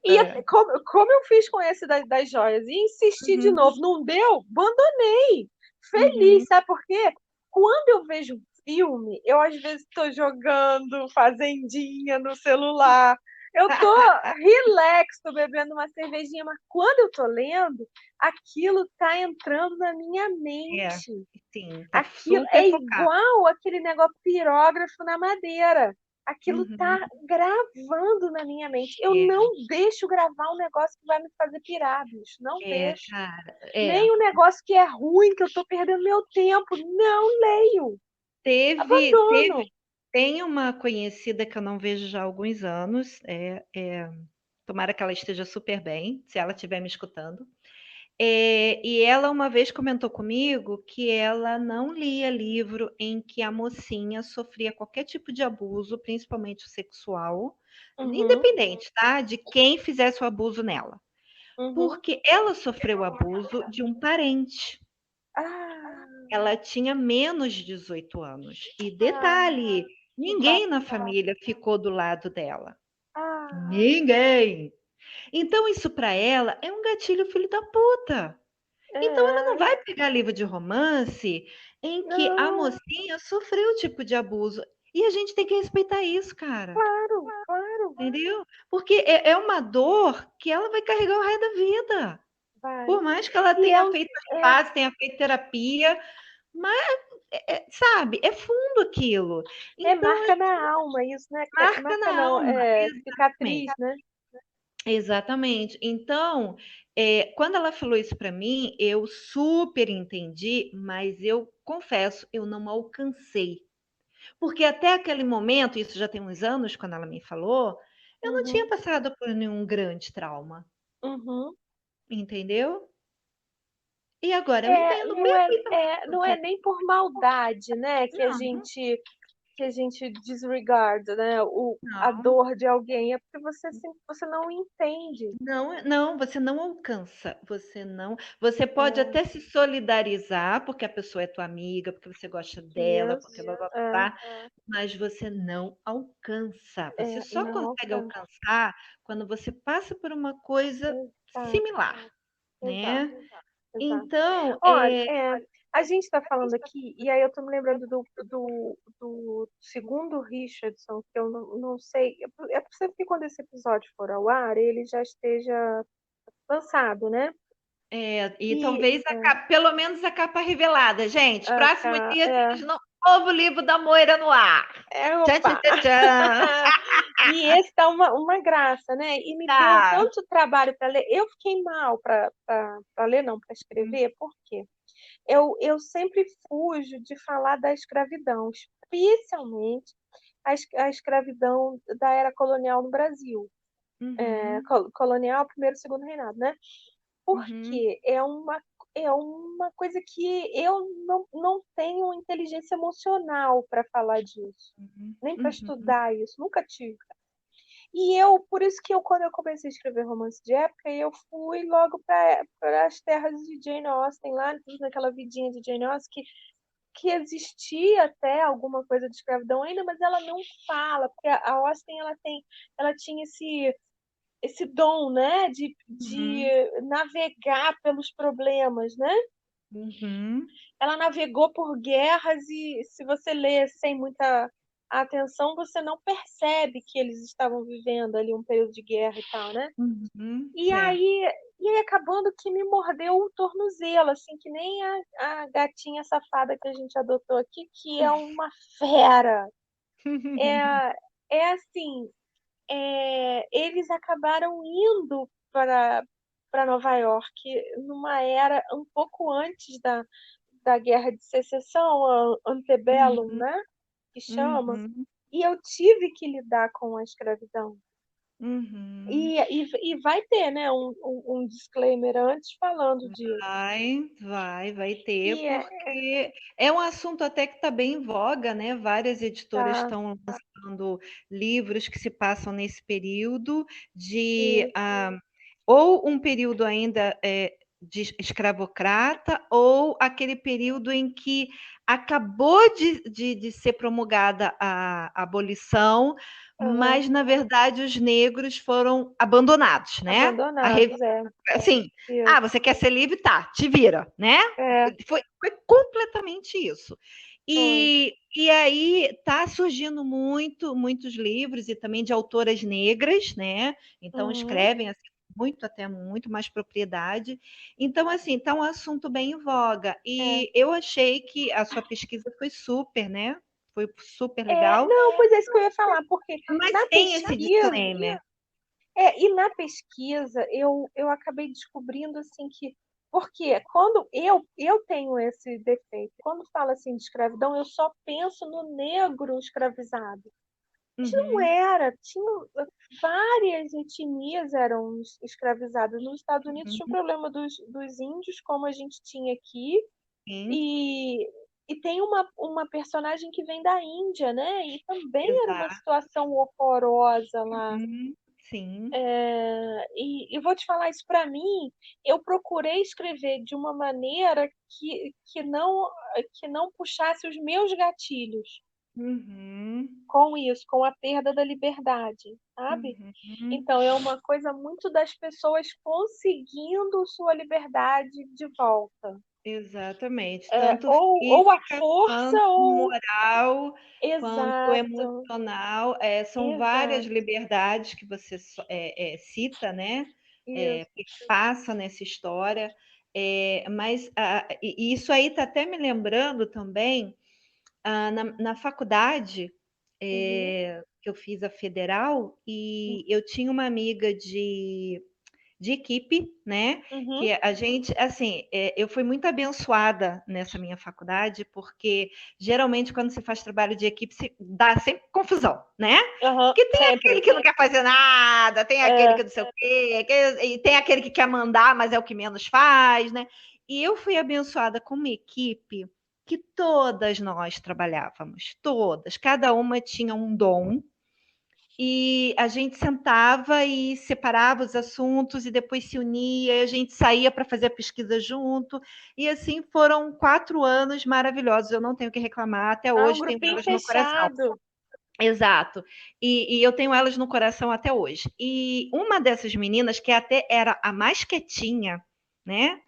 E É. como eu fiz com esse das joias, e insisti de Uhum, novo, não deu? Abandonei. uhum. Feliz, sabe por quê? Quando eu vejo filme, eu às vezes estou jogando fazendinha no celular. Eu tô relax, tô bebendo uma cervejinha, mas quando eu tô lendo, aquilo tá entrando na minha É, mente. sim, tá Aquilo super é focado. igual aquele negócio pirógrafo na madeira. Aquilo Uhum. tá gravando na minha mente. Eu É, não deixo gravar um negócio que vai me fazer pirar, bicho. Não deixo. cara, Nem um negócio que é ruim, que eu tô perdendo meu tempo. Não leio. teve, Abandono. tem uma conhecida que eu não vejo já há alguns anos, tomara que ela esteja super bem, se ela estiver me escutando. E ela uma vez comentou comigo que ela não lia livro em que a mocinha sofria qualquer tipo de abuso, principalmente sexual, Uhum, independente, tá? De quem fizesse o abuso nela. uhum. Porque ela sofreu abuso de um parente. Ah, Ela tinha menos de 18 anos. E ah, detalhe, que ninguém na babado. família ficou do lado dela. Ah, Ninguém. Então, isso para ela é um gatilho filho da puta. Então ela não é. vai pegar livro de romance em que a Não, mocinha sofreu tipo de abuso. E a gente tem que respeitar isso, cara. claro, claro. Entendeu? Porque é uma dor que ela vai carregar o resto da vida. Vai. Por mais que ela E tenha eu, feito as é, pazes, tenha feito terapia, mas, sabe, é fundo aquilo. Então, marca na alma isso, né? marca Marca na não, alma. é Exatamente. cicatriz, né? Exatamente. Então, quando ela falou isso para mim, eu super entendi, mas eu confesso, eu não alcancei. Porque até aquele momento, isso já tem uns anos, quando ela me falou, eu não tinha Uhum, passado por nenhum grande trauma, uhum. entendeu? E agora eu entendo Não é perfeitamente. nem por maldade, né, Não, que a gente disregarda, né, a não. dor de alguém, é porque você não entende. Não, não, você não alcança, você não. Você pode É, até se solidarizar, porque a pessoa é tua amiga, porque você gosta dela, porque isso, blá blá é, blá, mas você não alcança. Você só não consegue alcança. alcançar quando você passa por uma coisa Exato, similar, exato, né? exato. Então, Olha, A gente está falando aqui, e aí eu estou me lembrando do segundo Richardson, que eu não sei. É possível que quando esse episódio for ao ar, ele já esteja lançado, né? E E talvez pelo menos a capa revelada, gente. Próximo dia é, temos novo livro da Moira no ar. Tchan, tchan, opa! tchan, tchan. E esse tá uma graça, né? E me deu Tá. tanto trabalho para ler. Eu fiquei mal para ler, não, para Hum, escrever, por quê? Eu sempre fujo de falar da escravidão, especialmente a escravidão da era colonial no Brasil. Uhum, Colonial, primeiro e segundo reinado, né? uhum, Porque é uma coisa que eu não tenho inteligência emocional para falar disso, uhum, nem para uhum, estudar isso, nunca tive. E eu, por isso que quando eu comecei a escrever romance de época, eu fui logo para as terras de Jane Austen, lá naquela vidinha de Jane Austen, que existia até alguma coisa de escravidão ainda, mas ela não fala, porque a Austen ela tinha esse dom, né, de uhum, navegar pelos problemas, né? uhum, Ela navegou por guerras e se você lê sem muita atenção, você não percebe que eles estavam vivendo ali um período de guerra e tal, né? uhum. E É. aí, e aí acabando que me mordeu o tornozelo, assim, que nem a gatinha safada que a gente adotou aqui, que é uma fera. É, é assim, eles acabaram indo para Nova York numa era um pouco antes da Guerra de Secessão, Antebellum, Uhum, né? Que chama. uhum, E eu tive que lidar com a escravidão. uhum. E vai ter, né, um disclaimer antes falando disso. Vai ter, E porque é um assunto até que está bem em voga, né? Várias editoras tá, estão lançando livros que se passam nesse período de isso, ou um período ainda de escravocrata, ou aquele período em que acabou de ser promulgada a abolição, aham, mas na verdade os negros foram abandonados, né? abandonados, Assim, isso, você quer ser livre? Tá, te vira, né? é, Foi completamente isso. foi, E aí tá surgindo muitos livros e também de autoras negras, né? Então uhum, escrevem assim, até muito mais propriedade. Então, assim, tá um assunto bem em voga. é. E eu achei que a sua pesquisa foi super, né? Foi super legal, Não, pois é isso que eu ia falar, porque mas na tem esse pesquisa, disclaimer. e na pesquisa eu acabei descobrindo assim que, porque quando eu tenho esse defeito, quando fala assim de escravidão, eu só penso no negro escravizado. Mas não Uhum, era, tinha várias etnias eram escravizadas. Nos Estados Unidos tinha o uhum, problema dos índios, como a gente tinha aqui, sim, e, e tem uma personagem que vem da Índia, né? E também era uma exato. situação horrorosa lá. Uhum, sim. E vou te falar isso para mim, eu procurei escrever de uma maneira que não puxasse os meus gatilhos Uhum, com isso, com a perda da liberdade, sabe? uhum, Então é uma coisa muito das pessoas conseguindo sua liberdade de volta. exatamente, É, tanto ou a física força, quanto ou. moral, quanto Exato, emocional. São várias exato. liberdades que você cita, né? Isso. Que passa nessa história. Mas e isso aí está até me lembrando também, na faculdade, Uhum, que eu fiz a federal, e eu tinha uma amiga de equipe, né? uhum, Que a gente, assim, eu fui muito abençoada nessa minha faculdade, porque geralmente quando se faz trabalho de equipe, dá sempre confusão, né? aham, Porque tem aquele sempre. que não quer fazer nada, tem aquele É, que não sei o quê, e tem aquele que quer mandar, mas é o que menos faz, né? E eu fui abençoada com uma equipe que todas nós trabalhávamos, todas, cada uma tinha um dom, e a gente sentava e separava os assuntos e depois se unia, e a gente saía para fazer a pesquisa junto. E assim foram 4 anos maravilhosos. Eu não tenho o que reclamar, até um hoje tenho grupinho elas no coração. fechado. Exato. E eu tenho elas no coração até hoje. E uma dessas meninas, que até era a mais quietinha, né?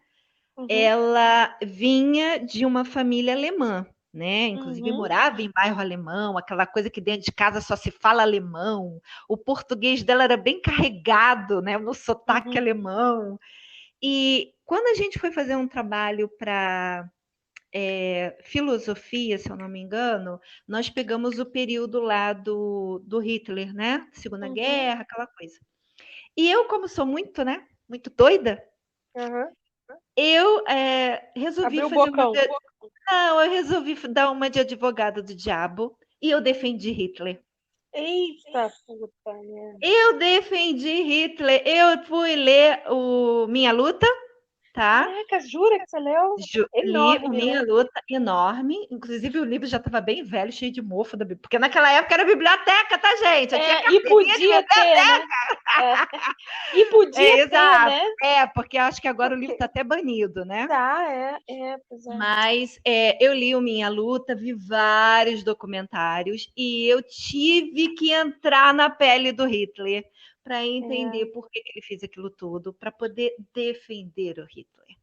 Uhum. ela vinha de uma família alemã, né? Inclusive Uhum. morava em bairro alemão, aquela coisa que dentro de casa só se fala alemão. O português dela era bem carregado, né? No sotaque Uhum. alemão. E quando a gente foi fazer um trabalho para filosofia, se eu não me engano, nós pegamos o período lá do Hitler, né? Segunda Uhum. Guerra, aquela coisa. E eu, como sou muito, né? Muito doida, Uhum. eu resolvi Abriu o fazer uma. bocão. Não, eu resolvi dar uma de advogada do diabo e eu defendi Hitler. Eita puta, né? Eu defendi Hitler. Eu fui ler o Minha Luta, tá? Caraca, jura que você leu? Li o Enorme, Minha né? Luta enorme. Inclusive, o livro já estava bem velho, cheio de mofo da porque naquela época era biblioteca, tá, gente? Eu tinha E carteirinha de podia ter, né? É. E podia ter, exato. né? Porque eu acho que agora o livro Porque está até banido, né? tá, pois é. Mas eu li o Minha Luta, vi vários documentários e eu tive que entrar na pele do Hitler para entender É. por que ele fez aquilo tudo, para poder defender o Hitler.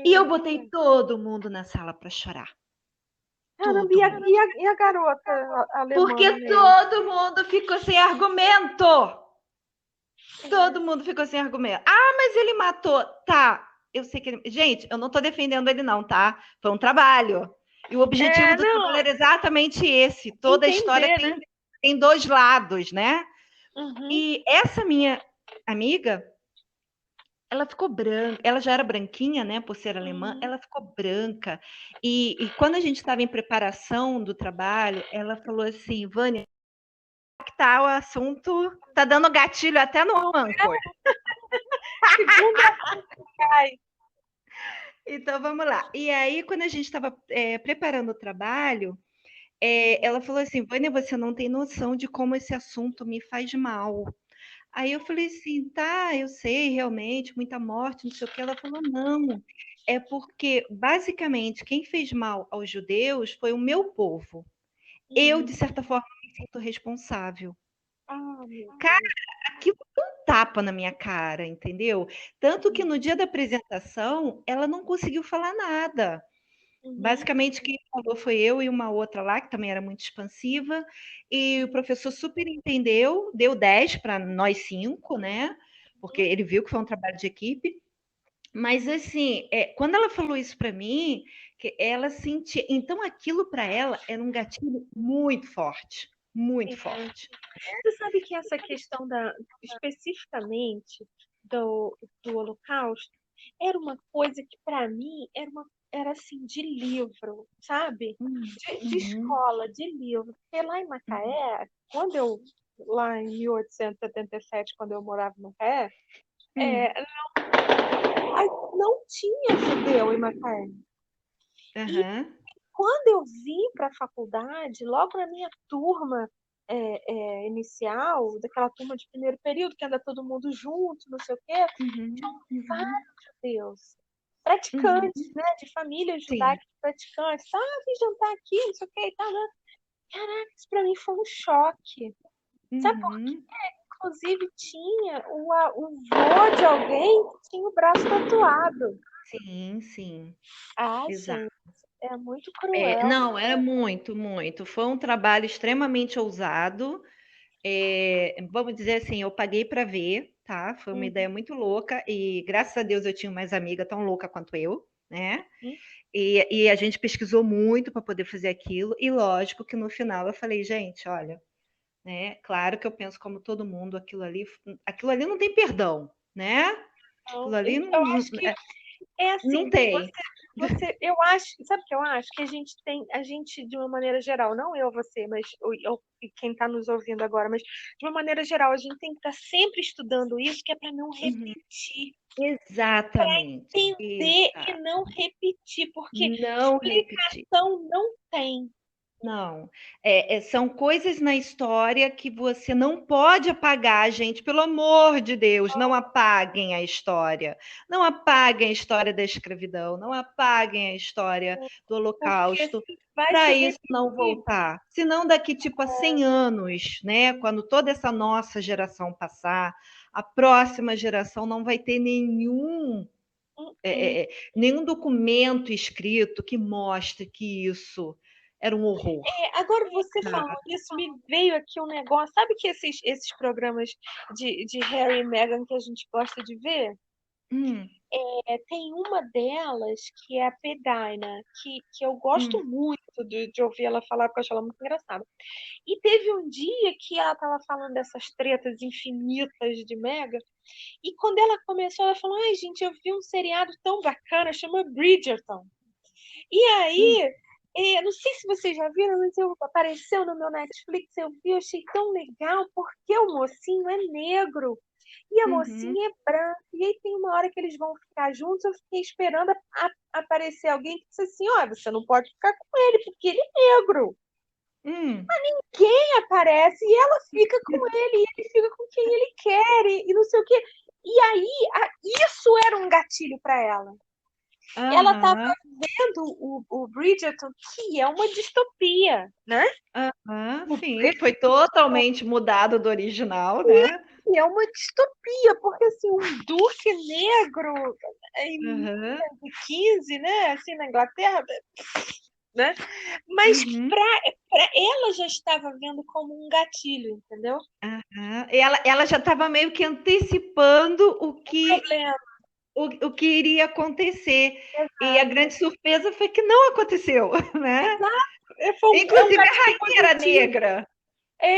E eu Eita. botei todo mundo na sala para chorar. Caramba, Todo mundo. e a garota alemã Porque no meio? todo mundo ficou sem argumento. Todo mundo ficou sem argumento. Ah, mas ele matou. Tá, eu sei que ele. Gente, eu não tô defendendo ele, não, tá? Foi um trabalho. E o objetivo É, do trabalho não, era exatamente esse. Toda a história entender, né? tem dois lados, né? Uhum. E essa minha amiga, ela ficou branca, ela já era branquinha, né, por ser alemã, Uhum. ela ficou branca. E quando a gente estava em preparação do trabalho, ela falou assim: Vânia, que tá o assunto, tá dando gatilho até no Anchor. Segunda cai. Então vamos lá. E aí, quando a gente estava preparando o trabalho, ela falou assim: Vânia, você não tem noção de como esse assunto me faz mal. Aí eu falei assim: tá, eu sei, realmente, muita morte, não sei o que. Ela falou: não, é porque, basicamente, quem fez mal aos judeus foi o meu povo. Eu, de Uhum. certa forma, me sinto responsável. Ah, meu Cara, Deus. aquilo foi um tapa na minha cara, entendeu? Tanto que no dia da apresentação, ela não conseguiu falar nada. Uhum. Basicamente, quem falou foi eu e uma outra lá, que também era muito expansiva, e o professor super entendeu, deu 10 para nós cinco, né? Porque ele viu que foi um trabalho de equipe. Mas, assim, quando ela falou isso para mim, que ela sentia. Então, aquilo para ela era um gatilho muito forte, muito É. forte. Você sabe que essa questão especificamente do Holocausto era uma coisa que para mim era assim de livro, sabe? De Uhum, escola, de livro. Porque lá em Macaé, lá em 1877, quando eu morava em Macaé, uhum, é, não tinha judeu em Macaé. E aham, quando eu vim para a faculdade, logo na minha turma inicial, daquela turma de primeiro período, que anda todo mundo junto, não sei o quê, uhum, tinham uhum, vários judeus, uhum, praticantes, né, de famílias sim. judaicas praticantes. Ah, vim jantar aqui, não sei o quê e tal, né? Caraca, isso para mim foi um choque. Sabe por quê? Uhum, Inclusive tinha o vô de alguém que tinha o braço tatuado. sim, sim, Ah, exato. gente, é muito cruel. Não, era muito, muito. Foi um trabalho extremamente ousado. Vamos dizer assim, eu paguei para ver, tá? Foi uma ideia Uhum. muito louca e graças a Deus eu tinha mais amiga tão louca quanto eu, né? Uhum. E a gente pesquisou muito para poder fazer aquilo e lógico que no final eu falei, gente, olha, né? Claro que eu penso como todo mundo, aquilo ali não tem perdão, né? Aquilo Então, ali eu acho que é não assim, tem. eu acho, sabe o que eu acho? Que a gente, de uma maneira geral, não eu, você, mas e quem está nos ouvindo agora, mas de uma maneira geral, a gente tem que estar sempre estudando isso, que é para não Uhum. repetir, Exatamente. entender e não repetir, porque Não repetir. explicação não tem. Não. São coisas na história que você não pode apagar, gente. Pelo amor de Deus, não apaguem a história. Não apaguem a história da escravidão. Não apaguem a história do Porque Holocausto. vai Para se isso não repetir. voltar. Senão, daqui tipo a 100 anos, né? Quando toda essa nossa geração passar, a próxima geração não vai ter nenhum. Hum. Nenhum documento escrito que mostre que isso era um horror. Agora você falou isso, me veio aqui um negócio. Sabe que esses programas de Harry e Meghan que a gente gosta de ver? Hum, Tem uma delas que é a Pedaina, que eu gosto hum, muito de ouvir ela falar, porque eu acho ela muito engraçada. E teve um dia que ela estava falando dessas tretas infinitas de Meghan, e quando ela começou, ela falou: Ai, gente, eu vi um seriado tão bacana, chama Bridgerton. E hum, aí, não sei se vocês já viram, mas apareceu no meu Netflix, eu vi, eu achei tão legal, porque o mocinho é negro e a uhum, mocinha é branca. E aí tem uma hora que eles vão ficar juntos, eu fiquei esperando aparecer alguém que disse assim: Olha, você não pode ficar com ele, porque ele é negro. hum. Quem aparece e ela fica com ele, e ele fica com quem ele quer, e não sei o quê. E aí, isso era um gatilho para ela. Ela estava Aham, vendo o Bridgerton, que é uma distopia, né? aham, O sim, foi Bridgerton totalmente mudado do original, né? é uma distopia, porque assim, um duque negro em Aham, 1515, né? Assim, na Inglaterra, né? Mas uhum, para ela já estava vendo como um gatilho, entendeu? aham. Ela já estava meio que antecipando Problema. o que iria acontecer. E a Exato. grande surpresa foi que não aconteceu, né? Exato. É um Inclusive a gatilho rainha era positivo. negra.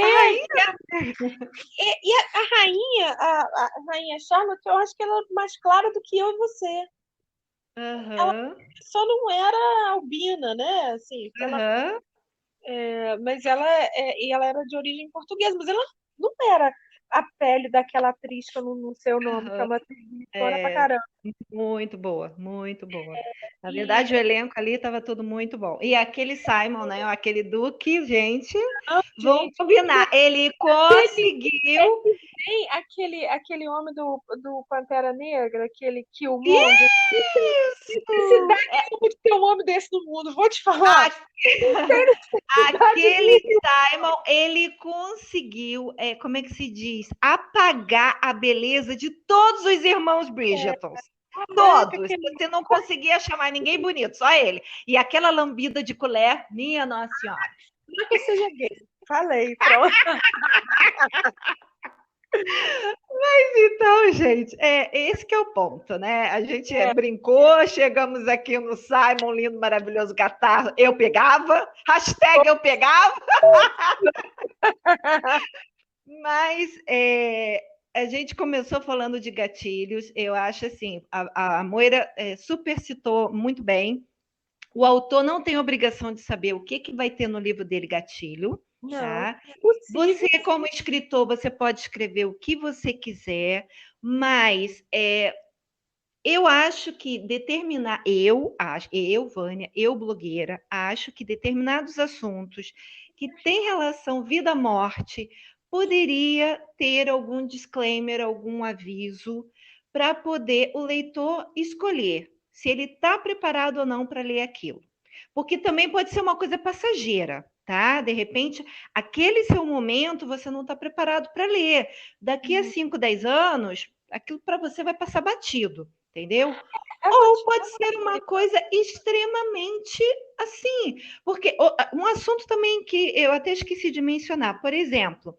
A É, rainha e a rainha, a rainha Charlotte, eu acho que ela é mais clara do que eu e você. Ela aham, só não era albina, né? Assim, aham, mas e ela era de origem portuguesa, mas ela não era a pele daquela atriz que eu não sei o nome, que é aham. uma atriz bonitona pra É, caramba. muito boa, muito boa. Na E verdade, o elenco ali estava tudo muito bom. E aquele Simon, né? Aquele Duque, gente, não, vamos gente, combinar. Ele é conseguiu. que nem aquele homem do Pantera Negra, aquele Killmonger. Isso! Necessidade nenhuma de ter um homem desse no mundo, vou te falar. A- Não tem necessidade Aquele nenhuma. Simon, ele conseguiu, como é que se diz? Apagar a beleza de todos os irmãos Bridgertons. Caraca, Todos. aquele. Você não conseguia chamar ninguém bonito, só ele. E aquela lambida de colher, minha Nossa Senhora. Não é que eu seja gay. Falei, pronto. Então, gente, esse que é o ponto, né? A gente É. brincou, chegamos aqui no Simon, lindo, maravilhoso catarro. Eu pegava, hashtag eu pegava, mas a gente começou falando de gatilhos. Eu acho assim, a Moira super citou muito bem. O autor não tem obrigação de saber o que vai ter no livro dele gatilho, Não, tá? Você, possível. como escritor, você pode escrever o que você quiser, mas eu acho que Vânia, eu blogueira, acho que determinados assuntos que têm relação vida-morte poderia ter algum disclaimer, algum aviso para poder o leitor escolher se ele está preparado ou não para ler aquilo. Porque também pode ser uma coisa passageira, tá? De repente, aquele seu momento você não está preparado para ler. Daqui a Uhum. 5, 10 anos, aquilo para você vai passar batido, entendeu? Eu vou Ou te pode falar. ser uma coisa extremamente assim, porque um assunto também que eu até esqueci de mencionar, por exemplo,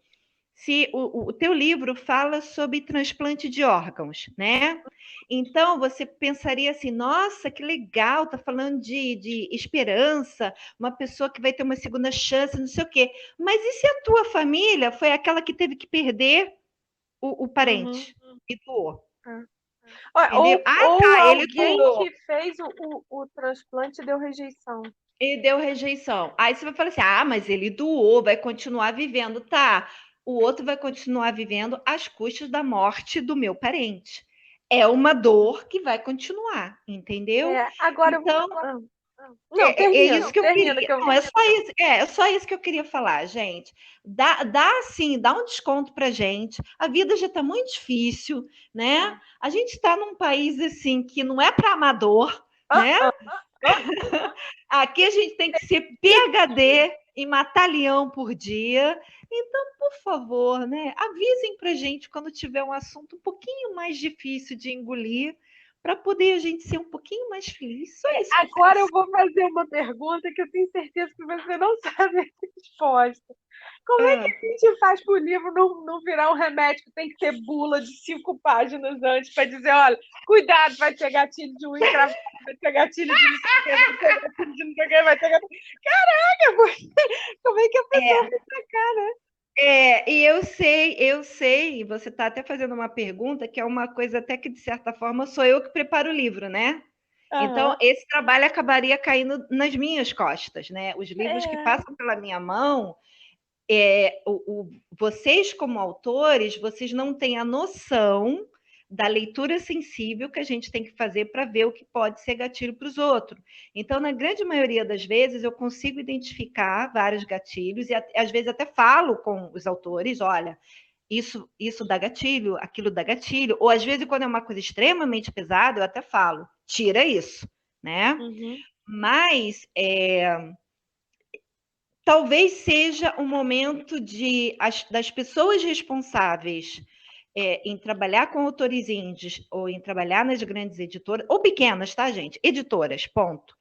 se o teu livro fala sobre transplante de órgãos, né? Então você pensaria assim, nossa, que legal, tá falando de esperança, uma pessoa que vai ter uma segunda chance, não sei o quê. Mas e se a tua família foi aquela que teve que perder o Uhum. parente e doou? É. Olha, Entendeu? Ah, ou tá, ele alguém doou que fez o transplante deu rejeição. e deu rejeição. Aí você vai falar assim: ah, mas ele doou, vai continuar vivendo. Tá, o outro vai continuar vivendo às custas da morte do meu parente. É uma dor que vai continuar, entendeu? Agora eu vou Então, falar. Não, é isso que eu termina queria. que eu. Não, é só isso que eu queria falar, gente. Dá um desconto pra gente. A vida já está muito difícil, né? A gente está num país assim que não é para amador, Ah, né? ah, ah. Aqui a gente tem que ser PhD em matar leão por dia. Então, por favor, né? Avisem pra gente quando tiver um assunto um pouquinho mais difícil de engolir, para poder a gente ser um pouquinho mais feliz. Só isso. Agora eu vou fazer uma pergunta que eu tenho certeza que você não sabe a resposta. Como é que a gente faz para o livro não virar um remédio que tem que ter bula de 5 páginas antes para dizer, olha, cuidado, vai ter gatilho de unha encravada, vai ter gatilho de não sei o quê, vai ter gatilho de não sei o quê, vai ter gatilho... Caraca, como é que a pessoa vai sacar, né? E eu sei, você está até fazendo uma pergunta que é uma coisa até que, de certa forma, sou eu que preparo o livro, né? Então, esse trabalho acabaria caindo nas minhas costas, né? Os livros que passam pela minha mão, vocês como autores, vocês não têm a noção da leitura sensível que a gente tem que fazer para ver o que pode ser gatilho para os outros. Então, na grande maioria das vezes, eu consigo identificar vários gatilhos e às vezes até falo com os autores, olha, isso dá gatilho, aquilo dá gatilho, ou às vezes quando é uma coisa extremamente pesada, eu até falo, tira isso, né? Uhum. Mas talvez seja um momento das pessoas responsáveis em trabalhar com autores indies ou em trabalhar nas grandes editoras, ou pequenas, tá, gente? Editoras, ponto.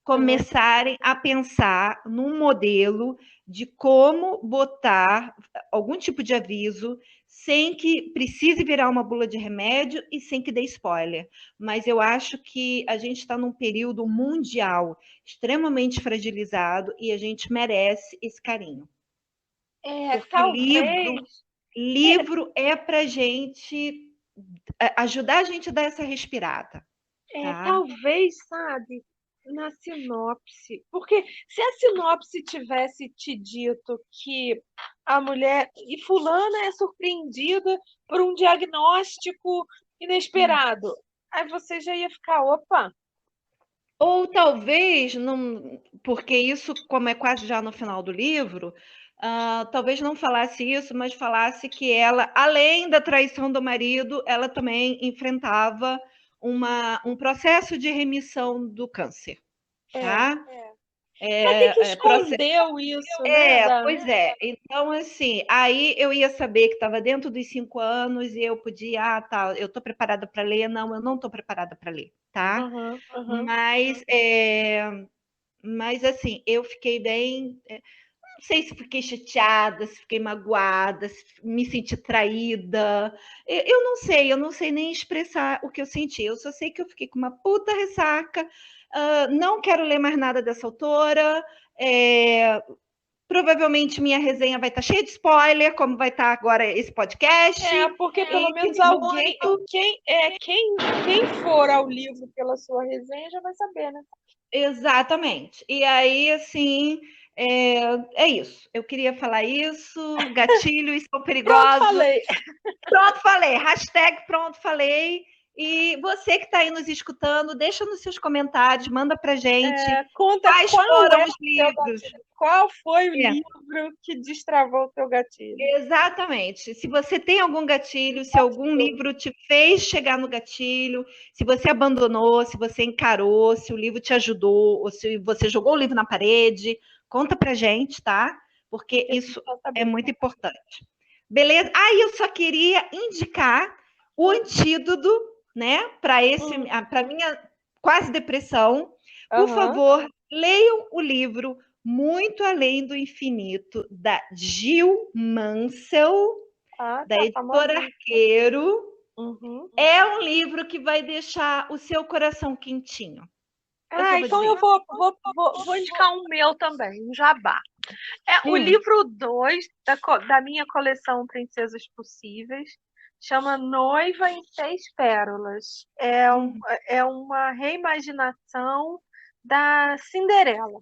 Começarem a pensar num modelo de como botar algum tipo de aviso sem que precise virar uma bula de remédio e sem que dê spoiler. Mas eu acho que a gente está num período mundial extremamente fragilizado e a gente merece esse carinho. Porque talvez... livro é para gente ajudar a gente a dar essa respirada. Tá? Talvez, sabe, na sinopse. Porque se a sinopse tivesse te dito que a mulher... E fulana é surpreendida por um diagnóstico inesperado. Aí você já ia ficar, opa... Ou talvez, não, porque isso, como é quase já no final do livro, talvez não falasse isso, mas falasse que ela, além da traição do marido, ela também enfrentava um processo de remissão do câncer. Tá? Pra que escondeu isso, né? Pois é. Então, assim, aí eu ia saber que estava dentro dos 5 anos e eu podia, tá, eu estou preparada para ler. Não, eu não estou preparada para ler, tá? Mas, assim, eu fiquei bem... Não sei se fiquei chateada, se fiquei magoada, se me senti traída. Eu não sei nem expressar o que eu senti. Eu só sei que eu fiquei com uma puta ressaca. Não quero ler mais nada dessa autora. Provavelmente minha resenha vai estar cheia de spoiler, como vai estar agora esse podcast. Porque pelo menos alguém, quem for ao livro pela sua resenha já vai saber, né? Exatamente. E aí, assim, é isso. Eu queria falar isso. Gatilhos são perigosos. Pronto, falei. Hashtag pronto, falei. E você que está aí nos escutando, deixa nos seus comentários, manda pra gente. Conta quais foram os livros. Qual foi o livro que destravou o teu gatilho? Exatamente. Se você tem algum gatilho, se algum livro te fez chegar no gatilho, se você abandonou, se você encarou, se o livro te ajudou, ou se você jogou o livro na parede, conta pra gente, tá? Porque isso é muito importante. Beleza? Eu só queria indicar o antídoto, né, para minha quase depressão. Por favor, leiam o livro Muito Além do Infinito, da Jill Mansell, da editora Arqueiro. É um livro que vai deixar o seu coração quentinho. Então eu vou indicar um meu também, um jabá. O livro 2 da minha coleção Princesas Possíveis, chama Noiva em 6 Pérolas. É uma reimaginação da Cinderela.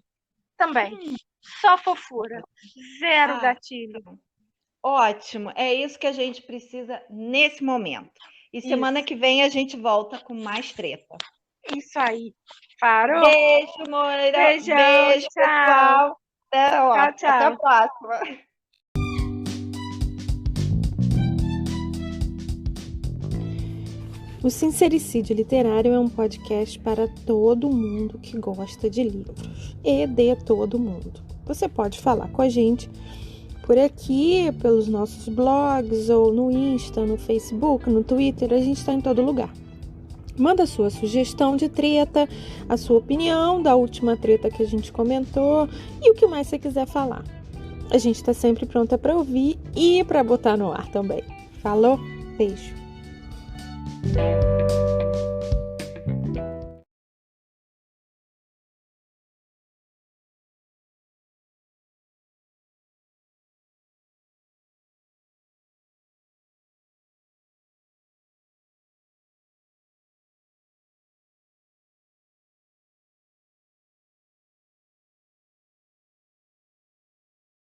Também. Só fofura. Zero gatilho. Ótimo. É isso que a gente precisa nesse momento. E semana que vem a gente volta com mais treta. Isso aí. Parou? Beijo, Moira. Beijão, beijo, tchau. Pessoal. Tchau. Até a próxima. O Sincericídio Literário é um podcast para todo mundo que gosta de livros e de todo mundo. Você pode falar com a gente por aqui, pelos nossos blogs, ou no Insta, no Facebook, no Twitter, a gente está em todo lugar. Manda a sua sugestão de treta, a sua opinião da última treta que a gente comentou e o que mais você quiser falar. A gente está sempre pronta para ouvir e para botar no ar também. Falou? Beijo!